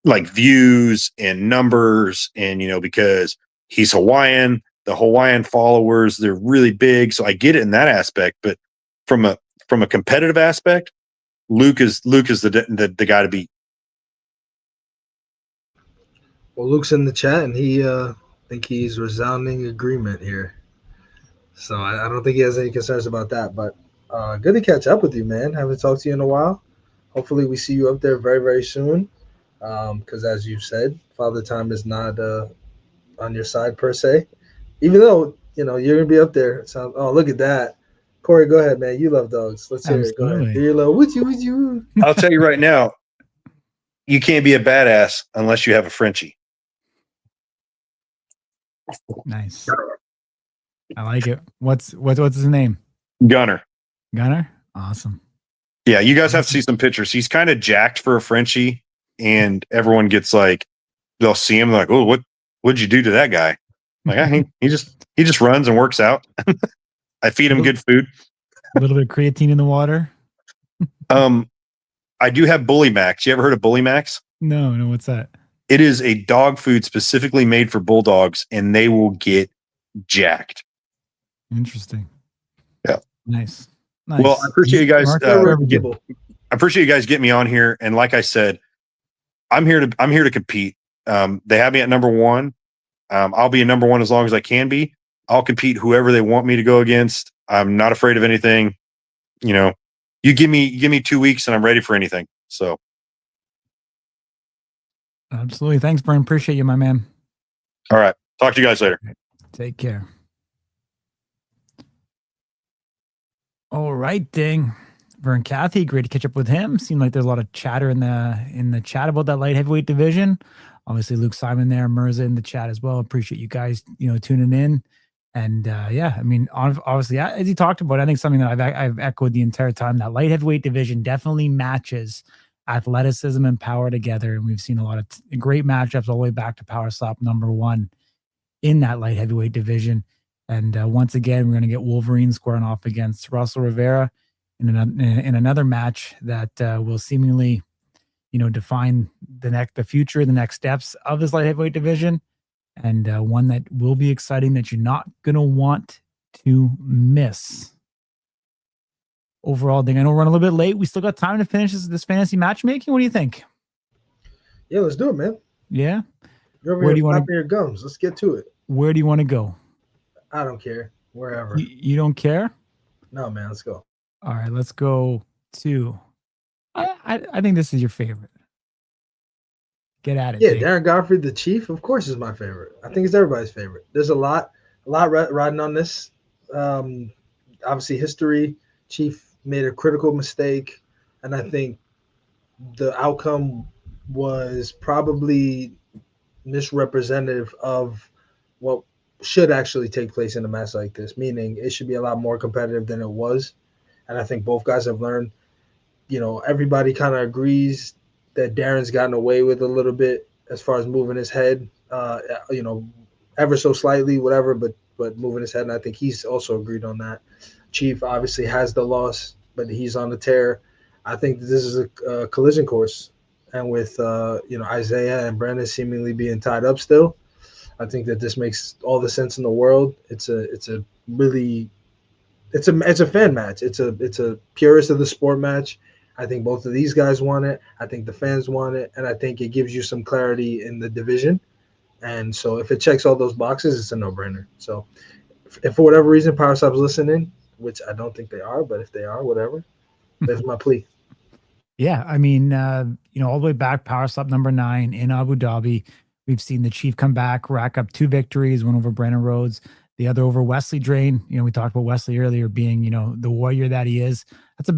views and numbers, and because he's Hawaiian, the Hawaiian followers, they're really big, so I get it in that aspect. But from a competitive aspect, Luke is the guy to beat. Well, Luke's in the chat, and he think he's resounding agreement here. So I don't think he has any concerns about that. But good to catch up with you, man. Haven't talked to you in a while. Hopefully, we see you up there very, very soon. Because as you said, Father Time is not on your side per se. Even though you're gonna be up there. So, oh, look at that, Corey. Go ahead, man. You love dogs. Let's hear it. Go ahead. Do your little would you? I'll tell you right now, you can't be a badass unless you have a Frenchie. Nice. I like it. What's his name? Gunner. Awesome. Yeah, you guys have to see some pictures. He's kind of jacked for a Frenchie, and everyone gets like, they'll see him like, oh, what'd you do to that guy? Like, he just runs and works out. I feed him good food. A little bit of creatine in the water. I do have Bully Max. You ever heard of Bully Max? No, what's that? It is a dog food specifically made for bulldogs, and they will get jacked. Interesting. Yeah. Nice. Well, I appreciate you guys. I appreciate you guys getting me on here. And like I said, I'm here to compete. They have me at number one. I'll be a number one as long as I can be. I'll compete whoever they want me to go against. I'm not afraid of anything. You give me 2 weeks and I'm ready for anything. So. Absolutely. Thanks, Vern. Appreciate you, my man. All right. Talk to you guys later. Take care. All right, ding. Vern Cathey, great to catch up with him. Seemed like there's a lot of chatter in the chat about that light heavyweight division. Obviously, Luke Simon there, Mirza in the chat as well. Appreciate you guys, tuning in. And yeah, I mean, obviously, as he talked about, I think something that I've echoed the entire time, that light heavyweight division definitely matches athleticism and power together. And we've seen a lot of great matchups all the way back to Power Slap number one in that light heavyweight division. And once again, we're going to get Wolverine squaring off against Russell Rivera in another match that will seemingly, define the future, the next steps of this light heavyweight division, and one that will be exciting that you're not going to want to miss. Overall, I know we're running a little bit late. We still got time to finish this fantasy matchmaking. What do you think? Yeah, let's do it, man. Yeah. Where do you want to your gums? Let's get to it. Where do you want to go? I don't care. Wherever. You don't care? No, man. Let's go. All right, let's go to. I think this is your favorite. Get at it. Yeah, Dave. Darren Godfrey, the Chief, of course, is my favorite. I think it's everybody's favorite. There's a lot riding on this. Obviously, history. Chief made a critical mistake, and I think the outcome was probably misrepresentative of what should actually take place in a match like this, meaning it should be a lot more competitive than it was. And I think both guys have learned, everybody kind of agrees that Darren's gotten away with a little bit as far as moving his head, ever so slightly, whatever, but moving his head. And I think he's also agreed on that. Chief obviously has the loss, but he's on the tear. I think this is a collision course. And with, Isaiah and Brandon seemingly being tied up still, I think that this makes all the sense in the world. It's a fan match. It's a purist of the sport match. I think both of these guys want it. I think the fans want it, and I think it gives you some clarity in the division. And so, if it checks all those boxes, it's a no-brainer. So, if for whatever reason Power Slap's listening, which I don't think they are, but if they are, whatever, that's my plea. Yeah, I mean, all the way back, Power Slap number 9 in Abu Dhabi. We've seen the Chief come back, rack up 2 victories, one over Brandon Rhodes, the other over Wesley Drain. We talked about Wesley earlier being, the warrior that he is. That's a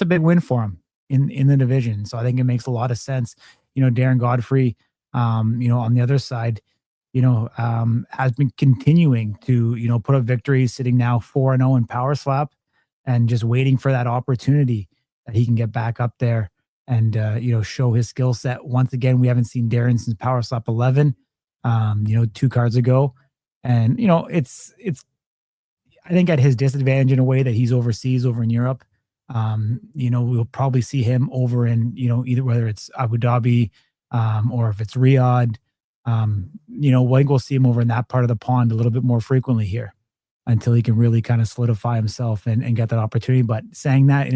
big win for him in the division. So I think it makes a lot of sense. Darren Godfrey, on the other side, has been continuing to, put up victories, sitting now 4-0 in Power Slap. and just waiting for that opportunity that he can get back up there and, show his skill set. Once again, we haven't seen Darren since Power Slap 11, 2 cards ago. And, it's I think at his disadvantage in a way that he's overseas over in Europe. We'll probably see him over in, either whether it's Abu Dhabi or if it's Riyadh. We'll see him over in that part of the pond a little bit more frequently here until he can really kind of solidify himself and get that opportunity. But saying that,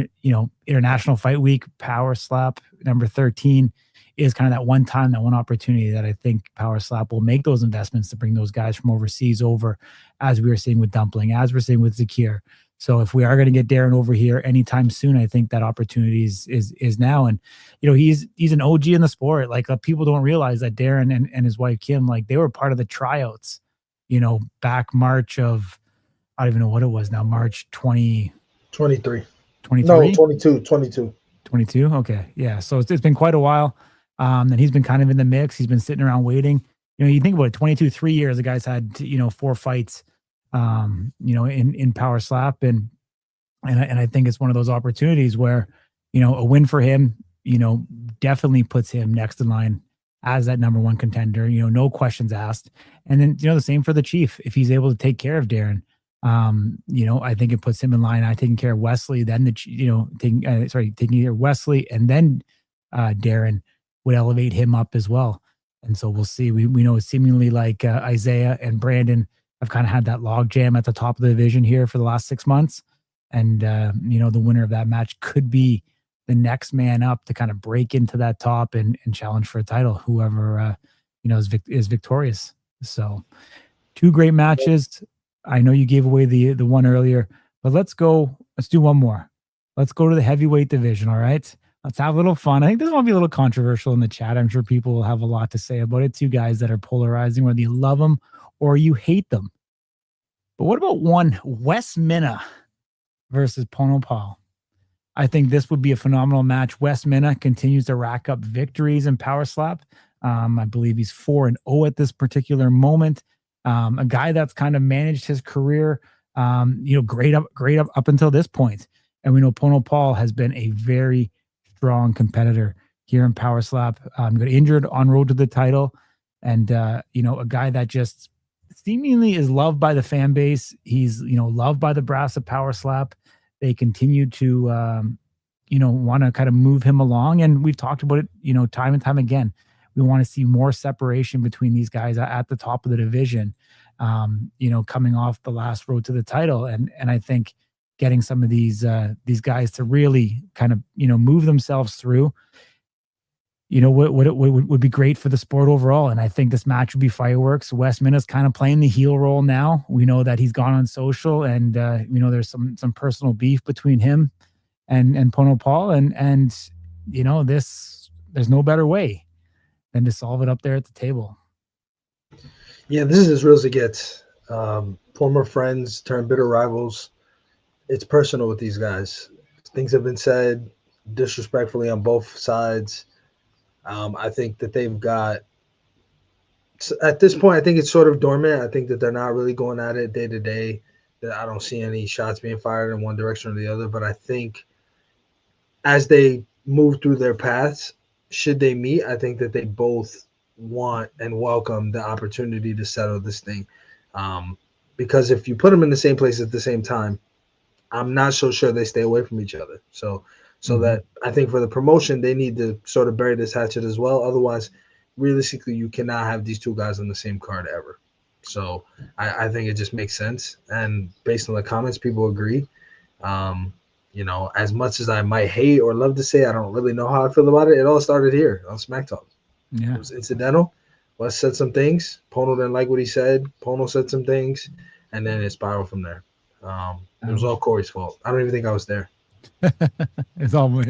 International Fight Week, Power Slap number 13 is kind of that one time, that one opportunity that I think Power Slap will make those investments to bring those guys from overseas over, as we were seeing with Dumpling, as we're seeing with Zakir. So if we are going to get Darren over here anytime soon, I think that opportunity is now. And, he's an OG in the sport. Like, people don't realize that Darren and his wife, Kim, like, they were part of the tryouts, back March of, I don't even know what it was now, March 23. 23? No, 22. 22? Okay. Yeah. So it's been quite a while. And he's been kind of in the mix. He's been sitting around waiting. You think about it, 22, 3 years, the guy's had, 4 fights, in Power Slap. And I think it's one of those opportunities where, a win for him, definitely puts him next in line as that number 1 contender, no questions asked. And then, the same for the Chief. If he's able to take care of Darren, I think it puts him in line. Taking care of Wesley, then taking care of Wesley, and then Darren would elevate him up as well. And so we'll see. We know it's seemingly like Isaiah and Brandon have kind of had that log jam at the top of the division here for the last 6 months. And, the winner of that match could be the next man up to kind of break into that top and challenge for a title, whoever, is victorious. So 2 great matches. I know you gave away the one earlier, but let's do one more. Let's go to the heavyweight division. All right. Let's have a little fun. I think this will be a little controversial in the chat. I'm sure people will have a lot to say about it. 2 guys that are polarizing, whether you love them or you hate them. But what about one Wes Minna versus Pono Paul? I think this would be a phenomenal match. Wes Minna continues to rack up victories in Power Slap. I believe he's 4-0 at this particular moment. A guy that's kind of managed his career, great up until this point. And we know Pono Paul has been a very strong competitor here in Power Slap. Got injured en road to the title, and a guy that just seemingly is loved by the fan base. He's loved by the brass of Power Slap. They continue to want to kind of move him along, and we've talked about it time and time again. We want to see more separation between these guys at the top of the division, coming off the last road to the title. And I think getting some of these guys to really kind of, move themselves through, what would be great for the sport overall. And I think this match would be fireworks. Wes Minna's kind of playing the heel role now. We know that he's gone on social, and there's some personal beef between him and Pono Paul. And there's no better way than to solve it up there at the table. Yeah, this is as real as it gets. Former friends turn bitter rivals. It's personal with these guys. Things have been said disrespectfully on both sides. I think that they've got, at this point, I think it's sort of dormant. I think that they're not really going at it day to day. That I don't see any shots being fired in one direction or the other. But I think as they move through their paths, should they meet, I think that they both want and welcome the opportunity to settle this thing. Because if you put them in the same place at the same time, I'm not so sure they stay away from each other. So that I think for the promotion, they need to sort of bury this hatchet as well. Otherwise, realistically, you cannot have these 2 guys on the same card ever. So I think it just makes sense. And based on the comments, people agree. As much as I might hate or love to say, I don't really know how I feel about it. It all started here on Smack Talk. Yeah. It was incidental. Wes said some things. Pono didn't like what he said. Pono said some things. And then it spiraled from there. It was all Corey's fault. I don't even think I was there. It's all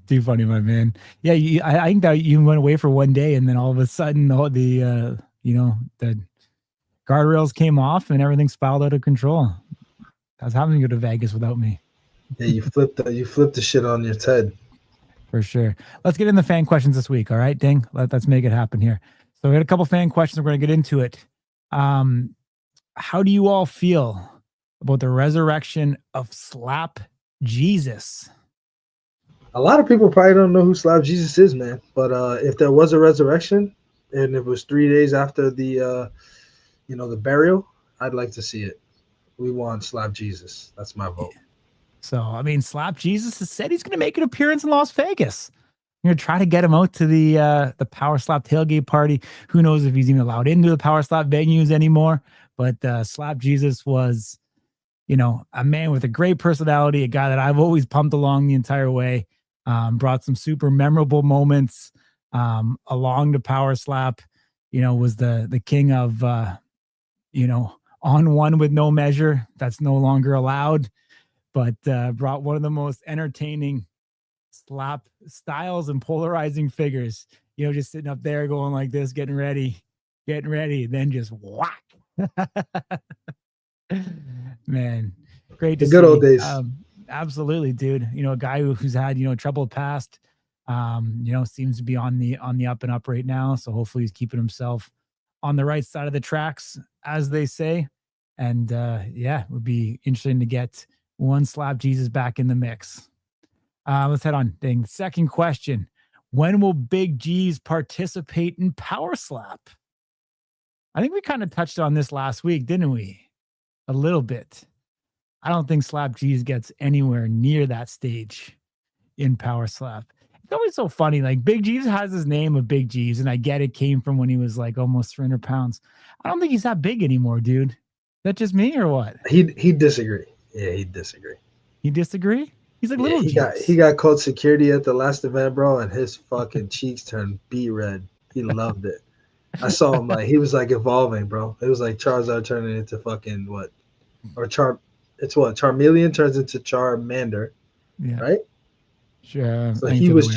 too funny, my man. Yeah, I think that you went away for one day, and then all of a sudden, the guardrails came off, and everything spiraled out of control. That's happening to go to Vegas without me. Yeah, you flipped the shit on your head. For sure. Let's get in the fan questions this week. All right, Ding. Let's make it happen here. So we had a couple fan questions. We're going to get into it. How do you all feel about the resurrection of Slap Jesus. A lot of people probably don't know who Slap Jesus is, man. But if there was a resurrection and it was 3 days after the the burial, I'd like to see it. We want Slap Jesus. That's my vote. So, I mean, Slap Jesus has said he's going to make an appearance in Las Vegas. I'm going to try to get him out to the Power Slap tailgate party. Who knows if he's even allowed into the Power Slap venues anymore. But Slap Jesus was, a man with a great personality, a guy that I've always pumped along the entire way. Brought some super memorable moments along the Power Slap. Was the king of, on one with no measure. That's no longer allowed. But brought one of the most entertaining slap styles and polarizing figures, just sitting up there going like this, getting ready, then just whack. Man, great to The good see. old days. Absolutely, dude. A guy who's had, troubled past, seems to be on the up and up right now. So hopefully he's keeping himself on the right side of the tracks, as they say. And it would be interesting to get one Slap Jesus back in the mix. Let's head on. Second question. When will Big G's participate in Power Slap? I think we kind of touched on this last week, didn't we? A little bit. I don't think Slap G's gets anywhere near that stage in Power Slap. It's always so funny. Like, Big G's has his name of Big G's, and I get it came from when he was like almost 300 pounds. I don't think he's that big anymore, dude. Is that just me or what? He'd disagree. Yeah, he'd disagree. You disagree? He's like little G's. He got called security at the last event, bro, and his fucking cheeks turned beet red. He loved it. I saw him he was like evolving, bro. It was like Charizard turning into fucking what? Or Charmeleon turns into Charmander. Yeah. Right? Sure. So he was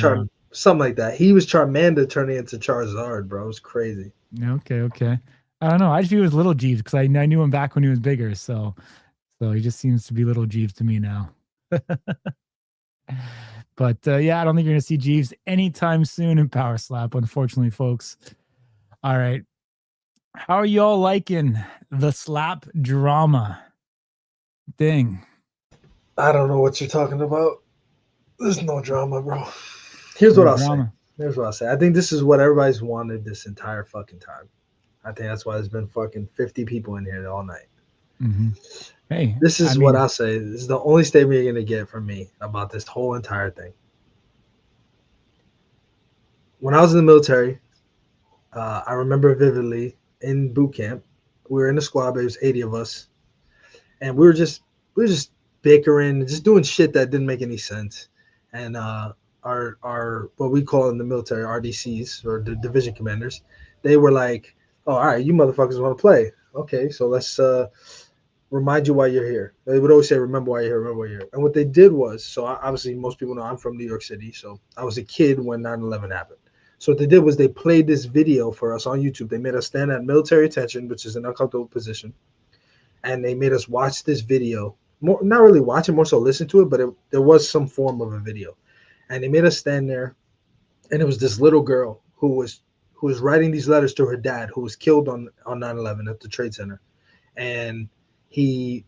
something like that. He was Charmander turning into Charizard, bro. It was crazy. Okay. I don't know. I just view him as little Jeeves because I knew him back when he was bigger. So he just seems to be little Jeeves to me now. But I don't think you're going to see Jeeves anytime soon in Power Slap, unfortunately, folks. All right. How are y'all liking the slap drama? Ding. I don't know what you're talking about. There's no drama, bro. Here's what I'll say. I think this is what everybody's wanted this entire fucking time. I think that's why there's been fucking 50 people in here all night. Mm-hmm. Hey, this is what I'll say. This is the only statement you're going to get from me about this whole entire thing. When I was in the military, I remember vividly in boot camp, we were in the squad, but it was 80 of us. And we were just bickering, just doing shit that didn't make any sense. And our what we call in the military RDCs, or the division commanders, they were like, "Oh, all right, you motherfuckers want to play? Okay, so let's remind you why you're here." They would always say, "Remember why you're here, remember why you're here." And what they did was, so obviously most people know I'm from New York City, so I was a kid when 9/11 happened. So what they did was they played this video for us on YouTube. They made us stand at military attention, which is an uncomfortable position, and they made us watch this video. Not really watch it, more so listen to it, but there was some form of a video. And they made us stand there, and it was this little girl who was writing these letters to her dad, who was killed on 9/11 at the Trade Center. And he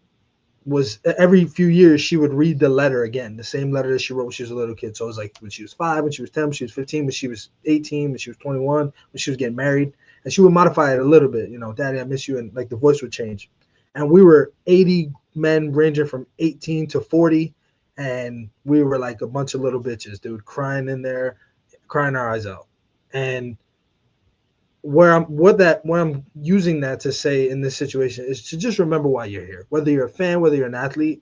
was, every few years, she would read the letter again, the same letter that she wrote when she was a little kid. So it was like when she was 5, when she was 10, when she was 15, when she was 18, when she was 21, when she was getting married. And she would modify it a little bit, "Daddy, I miss you," and like the voice would change. And we were 80 men ranging from 18 to 40, and we were like a bunch of little bitches, dude, crying in there, crying our eyes out. And where I'm using that to say in this situation is to just remember why you're here. Whether you're a fan, whether you're an athlete,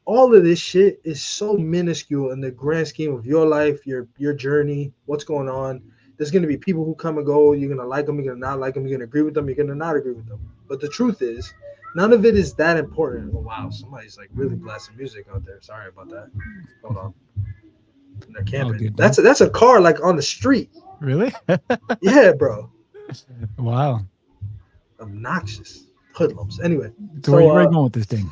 all of this shit is so minuscule in the grand scheme of your life, your journey, what's going on. There's going to be people who come and go. You're going to like them, you're going to not like them, you're going to agree with them, you're going to not agree with them. But the truth is, none of it is that important. Oh, wow, somebody's like really blasting music out there. Sorry about that. Hold on. They're camping. That's a car like on the street. Really? Yeah, bro. Wow. Obnoxious hoodlums. Anyway, so where are you going with this thing?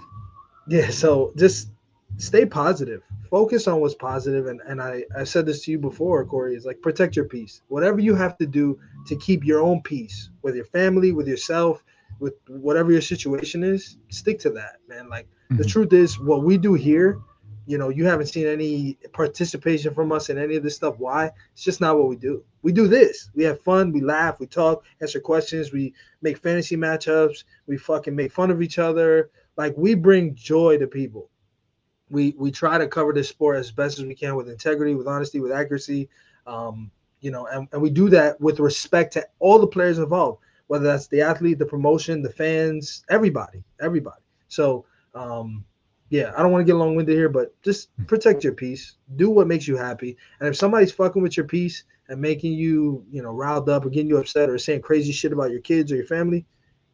Yeah, so just stay positive. Focus on what's positive. And I said this to you before, Corey, is like protect your peace. Whatever you have to do to keep your own peace with your family, with yourself, with whatever your situation is, stick to that, man. Like the Mhm. truth is, what we do here, you know, you haven't seen any participation from us in any of this stuff. Why? It's just not what we do. We do this. We have fun. We laugh. We talk. Answer questions. We make fantasy matchups. We fucking make fun of each other. Like we bring joy to people. We try to cover this sport as best as we can with integrity, with honesty, with accuracy. You know, and we do that with respect to all the players involved, whether that's the athlete, the promotion, the fans, everybody. So, yeah, I don't want to get long-winded here, but just protect your peace. Do what makes you happy. And if somebody's fucking with your peace and making you, you know, riled up or getting you upset or saying crazy shit about your kids or your family,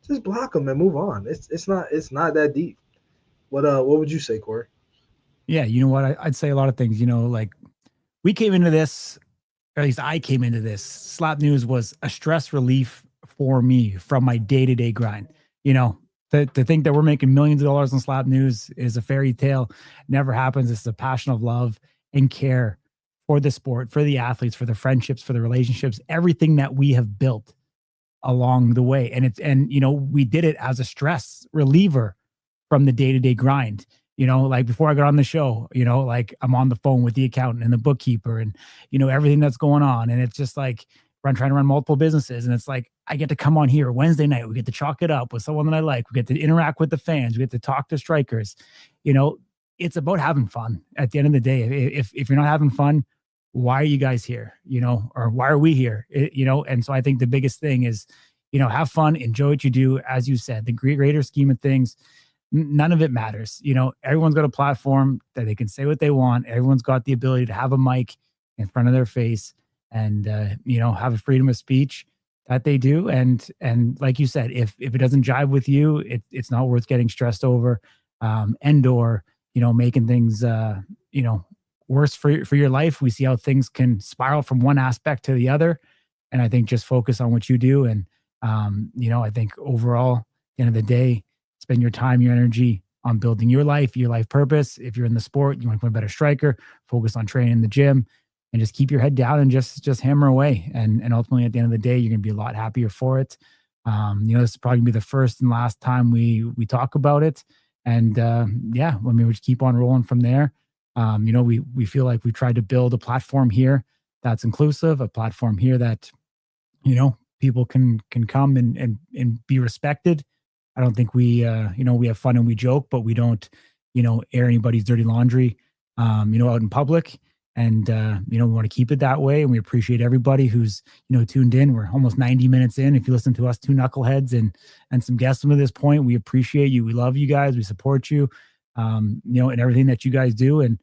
just block them and move on. It's not that deep. What would you say, Corey? Yeah, you know what? I'd say a lot of things. You know, like we came into this, or at least I came into this. Slap News was a stress relief for me from my day-to-day grind. You know, to think that we're making millions of dollars on Slap News is a fairy tale. Never happens. It's a passion of love and care for the sport, for the athletes, for the friendships, for the relationships, everything that we have built along the way. And you know, we did it as a stress reliever from the day-to-day grind. You know, like before I got on the show, you know, like I'm on the phone with the accountant and the bookkeeper and, you know, everything that's going on. And it's just like I'm trying to run multiple businesses. And it's like I get to come on here Wednesday night. We get to chalk it up with someone that I like. We get to interact with the fans. We get to talk to strikers. You know, it's about having fun at the end of the day. If you're not having fun, why are you guys here? You know, or why are we here? You know, and so I think the biggest thing is, you know, have fun, enjoy what you do. As you said, the greater scheme of things, none of it matters. You know, everyone's got a platform that they can say what they want. Everyone's got the ability to have a mic in front of their face and, you know, have a freedom of speech that they do. And like you said, if it doesn't jive with you, it's not worth getting stressed over, or, you know, making things, you know, worse for your life. We see how things can spiral from one aspect to the other. And I think just focus on what you do. And, you know, I think overall, at the end of the day, spend your time, your energy on building your life purpose. If you're in the sport, you want to become a better striker, focus on training in the gym and just keep your head down and just hammer away. And ultimately at the end of the day, you're going to be a lot happier for it. You know, this is probably gonna be the first and last time we talk about it. And yeah, I mean, we just keep on rolling from there. You know, we feel like we tried to build a platform here that's inclusive, a platform here that, you know, people can come and be respected. I don't think we, you know, we have fun and we joke, but we don't, you know, air anybody's dirty laundry, you know, out in public. And, you know, we want to keep it that way. And we appreciate everybody who's, you know, tuned in. We're almost 90 minutes in. If you listen to us, two knuckleheads and some guests to this point, we appreciate you. We love you guys. We support you, you know, and everything that you guys do. And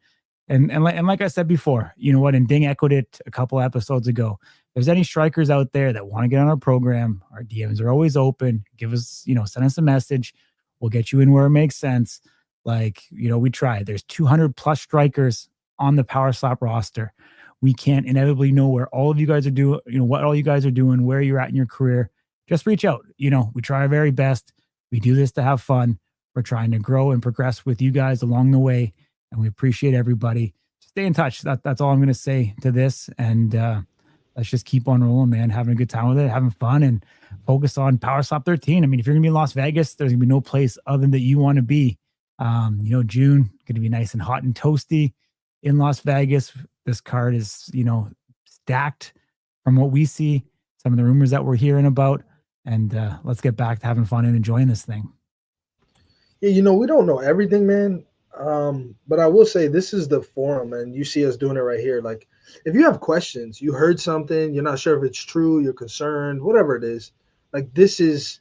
like I said before, you know what, and Ding echoed it a couple episodes ago. If there's any strikers out there that want to get on our program, our DMs are always open. Give us, you know, send us a message. We'll get you in where it makes sense. Like, you know, we try. There's 200 plus strikers on the Power Slap roster. We can't inevitably know where all of you guys are doing, you know, what all you guys are doing, where you're at in your career. Just reach out. You know, we try our very best. We do this to have fun. We're trying to grow and progress with you guys along the way. And we appreciate everybody. Stay in touch. That's all I'm going to say to this. And let's just keep on rolling, man. Having a good time with it, having fun, and focus on Power Slap 13. I mean, if you're going to be in Las Vegas, there's going to be no place other than that you want to be. You know, June, going to be nice and hot and toasty in Las Vegas. This card is, you know, stacked from what we see, some of the rumors that we're hearing about. And let's get back to having fun and enjoying this thing. Yeah, you know, we don't know everything, man. But I will say this is the forum, and you see us doing it right here. Like, if you have questions, you heard something, you're not sure if it's true, you're concerned, whatever it is, like, this is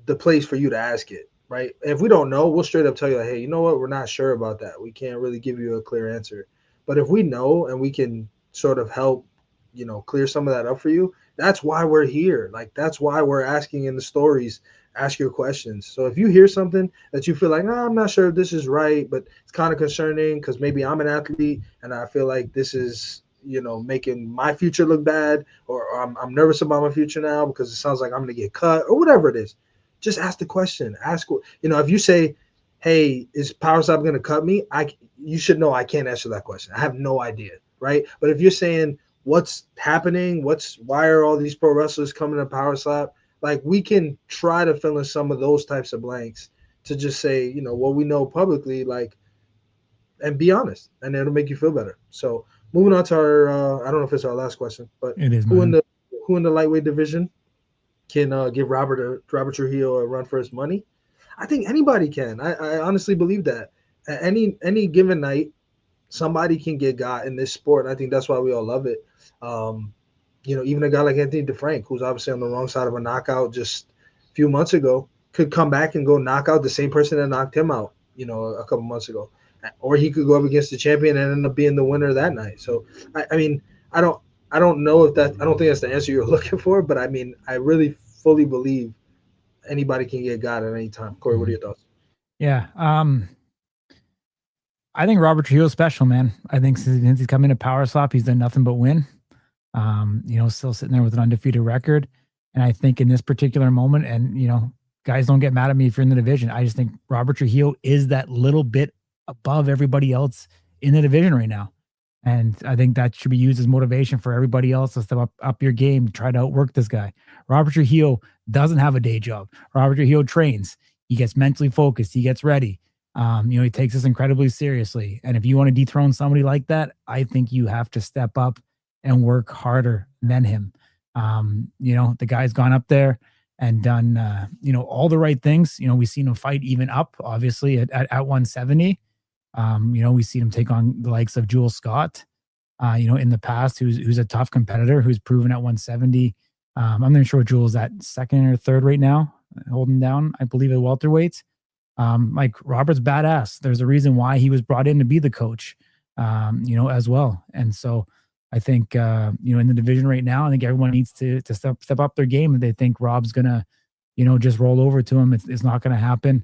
the place for you to ask it, right? If we don't know, we'll straight up tell you, like, hey, you know what? We're not sure about that. We can't really give you a clear answer. But if we know and we can sort of help, you know, clear some of that up for you, that's why we're here. Like, that's why we're asking in the stories, ask your questions. So if you hear something that you feel like, oh, I'm not sure if this is right, but it's kind of concerning because maybe I'm an athlete and I feel like this is, you know, making my future look bad, or I'm nervous about my future now because it sounds like I'm going to get cut, or whatever it is, just ask the question. Ask, you know, if you say, hey, is Power Slap going to cut me? You should know I can't answer that question. I have no idea, right? But if you're saying what's happening, why are all these pro wrestlers coming to Power Slap? like we can try to fill in some of those types of blanks to just say, you know, what we know publicly, like, and be honest, and it'll make you feel better. So moving on to our, I don't know if it's our last question, but It is who mine. in the lightweight division can give Robert Trujillo a run for his money? I think anybody can. I honestly believe that at any given night, somebody can get got in this sport, and I think that's why we all love it. You know, even a guy like Anthony DeFrank, who's obviously on the wrong side of a knockout just a few months ago, could come back and go knock out the same person that knocked him out, you know, a couple months ago. Or he could go up against the champion and end up being the winner that night. So, I mean, I don't know if that – I don't think that's the answer you're looking for, but, I mean, I really fully believe anybody can get got at any time. Corey, what are your thoughts? Yeah. I think Robert Trujillo's special, man. I think since he's come into Power Slap, he's done nothing but win. You know, still sitting there with an undefeated record. And I think in this particular moment, and, you know, guys, don't get mad at me if you're in the division. I just think Robert Trujillo is that little bit above everybody else in the division right now. And I think that should be used as motivation for everybody else to step up your game, try to outwork this guy. Robert Trujillo doesn't have a day job. Robert Trujillo trains. He gets mentally focused. He gets ready. You know, he takes this incredibly seriously. And if you want to dethrone somebody like that, I think you have to step up and work harder than him. You know, the guy's gone up there and done, you know, all the right things. You know, we've seen him fight even up, obviously, at 170. You know, we've seen him take on the likes of Jules Scott, you know, in the past, who's a tough competitor, who's proven at 170. I'm not sure what Jules at second or third right now, holding down, I believe, at welterweight. Like Robert's badass. There's a reason why he was brought in to be the coach, you know, as well. And so I think, you know, in the division right now, I think everyone needs to step up their game. If they think Rob's gonna, you know, just roll over to him, it's not going to happen.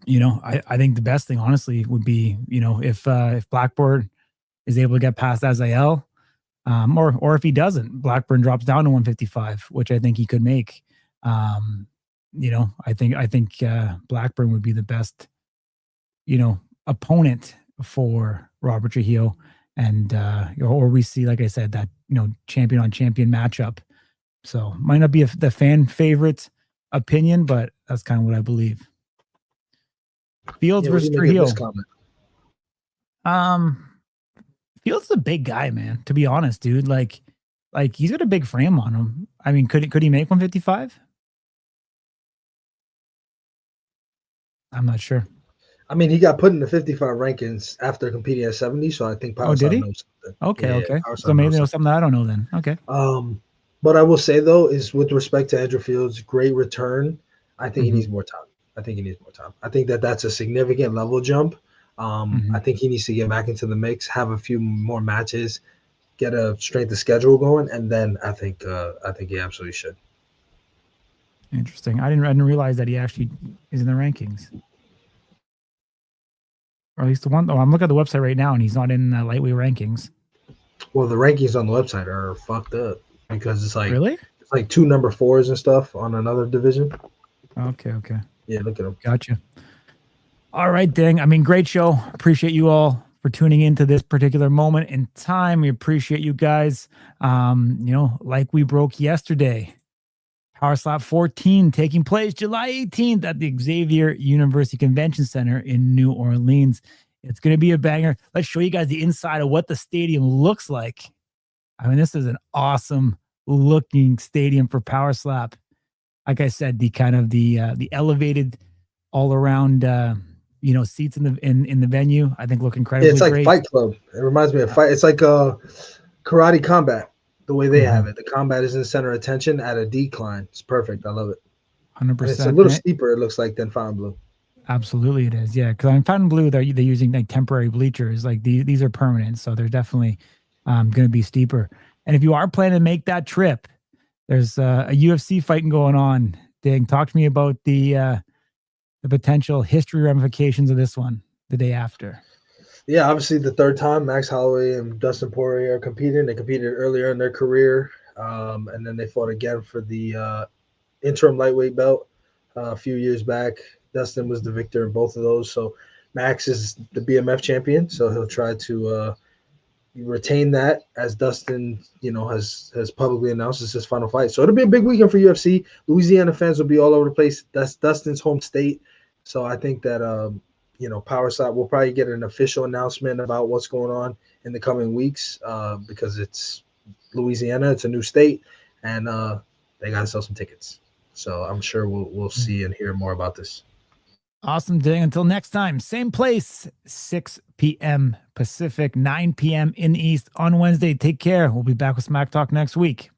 You know, I think the best thing, honestly, would be, you know, if Blackburn is able to get past Azael, or if he doesn't, Blackburn drops down to 155, which I think he could make. You know, I think Blackburn would be the best, you know, opponent for Robert Trujillo, and or we see, like I said, that, you know, champion on champion matchup. So might not be the fan favorite opinion, but that's kind of what I believe. Fields versus Trujillo. Fields is a big guy, man. To be honest, dude, like he's got a big frame on him. I mean, could he make 155? I'm not sure. I mean, he got put in the 55 rankings after competing at 70, so I think Power did he? knows something. Okay, yeah, okay. So maybe there's something that I don't know then. Okay. But I will say, though, is with respect to Andrew Fields' great return, I think he needs more time. I think that's a significant level jump. I think he needs to get back into the mix, have a few more matches, get a strength of schedule going, and then I think he absolutely should. Interesting. I didn't realize that he actually is in the rankings, or at least the one. Oh, I'm looking at the website right now, and he's not in the lightweight rankings. Well, the rankings on the website are fucked up because it's like really, it's like 2 number 4s and stuff on another division. Okay. Yeah, look at him. Gotcha. All right, dang. I mean, great show. Appreciate you all for tuning into this particular moment in time. We appreciate you guys. You know, like we broke yesterday, Power Slap 14 taking place July 18th at the Xavier University Convention Center in New Orleans. It's going to be a banger. Let's show you guys the inside of what the stadium looks like. I mean, this is an awesome looking stadium for Power Slap. Like I said, the kind of the elevated all around, you know, seats in the venue, I think look incredibly it's like great. Fight Club. It reminds me of Fight. It's like Karate Combat, the way they have it. The combat is in the center of attention at a decline. It's perfect. I love it. 100%. And it's a little steeper, it looks like, than Fontainebleau. Absolutely it is. Yeah, because on Fontainebleau, they're using like temporary bleachers. Like these are permanent, so they're definitely going to be steeper. And if you are planning to make that trip, there's a UFC fighting going on. Dang, talk to me about the potential history ramifications of this one the day after. Yeah, obviously the third time Max Holloway and Dustin Poirier are competing. They competed earlier in their career, and then they fought again for the interim lightweight belt a few years back. Dustin was the victor in both of those. So Max is the BMF champion, so he'll try to retain that, as Dustin, has publicly announced it's his final fight. So it'll be a big weekend for UFC. Louisiana fans will be all over the place. That's Dustin's home state. So I think that Power Slap will probably get an official announcement about what's going on in the coming weeks, because it's Louisiana, it's a new state, and they got to sell some tickets. So I'm sure we'll see and hear more about this. Awesome day. Until next time, same place, 6 p.m. Pacific, 9 p.m. in the East on Wednesday. Take care. We'll be back with Smack Talk next week.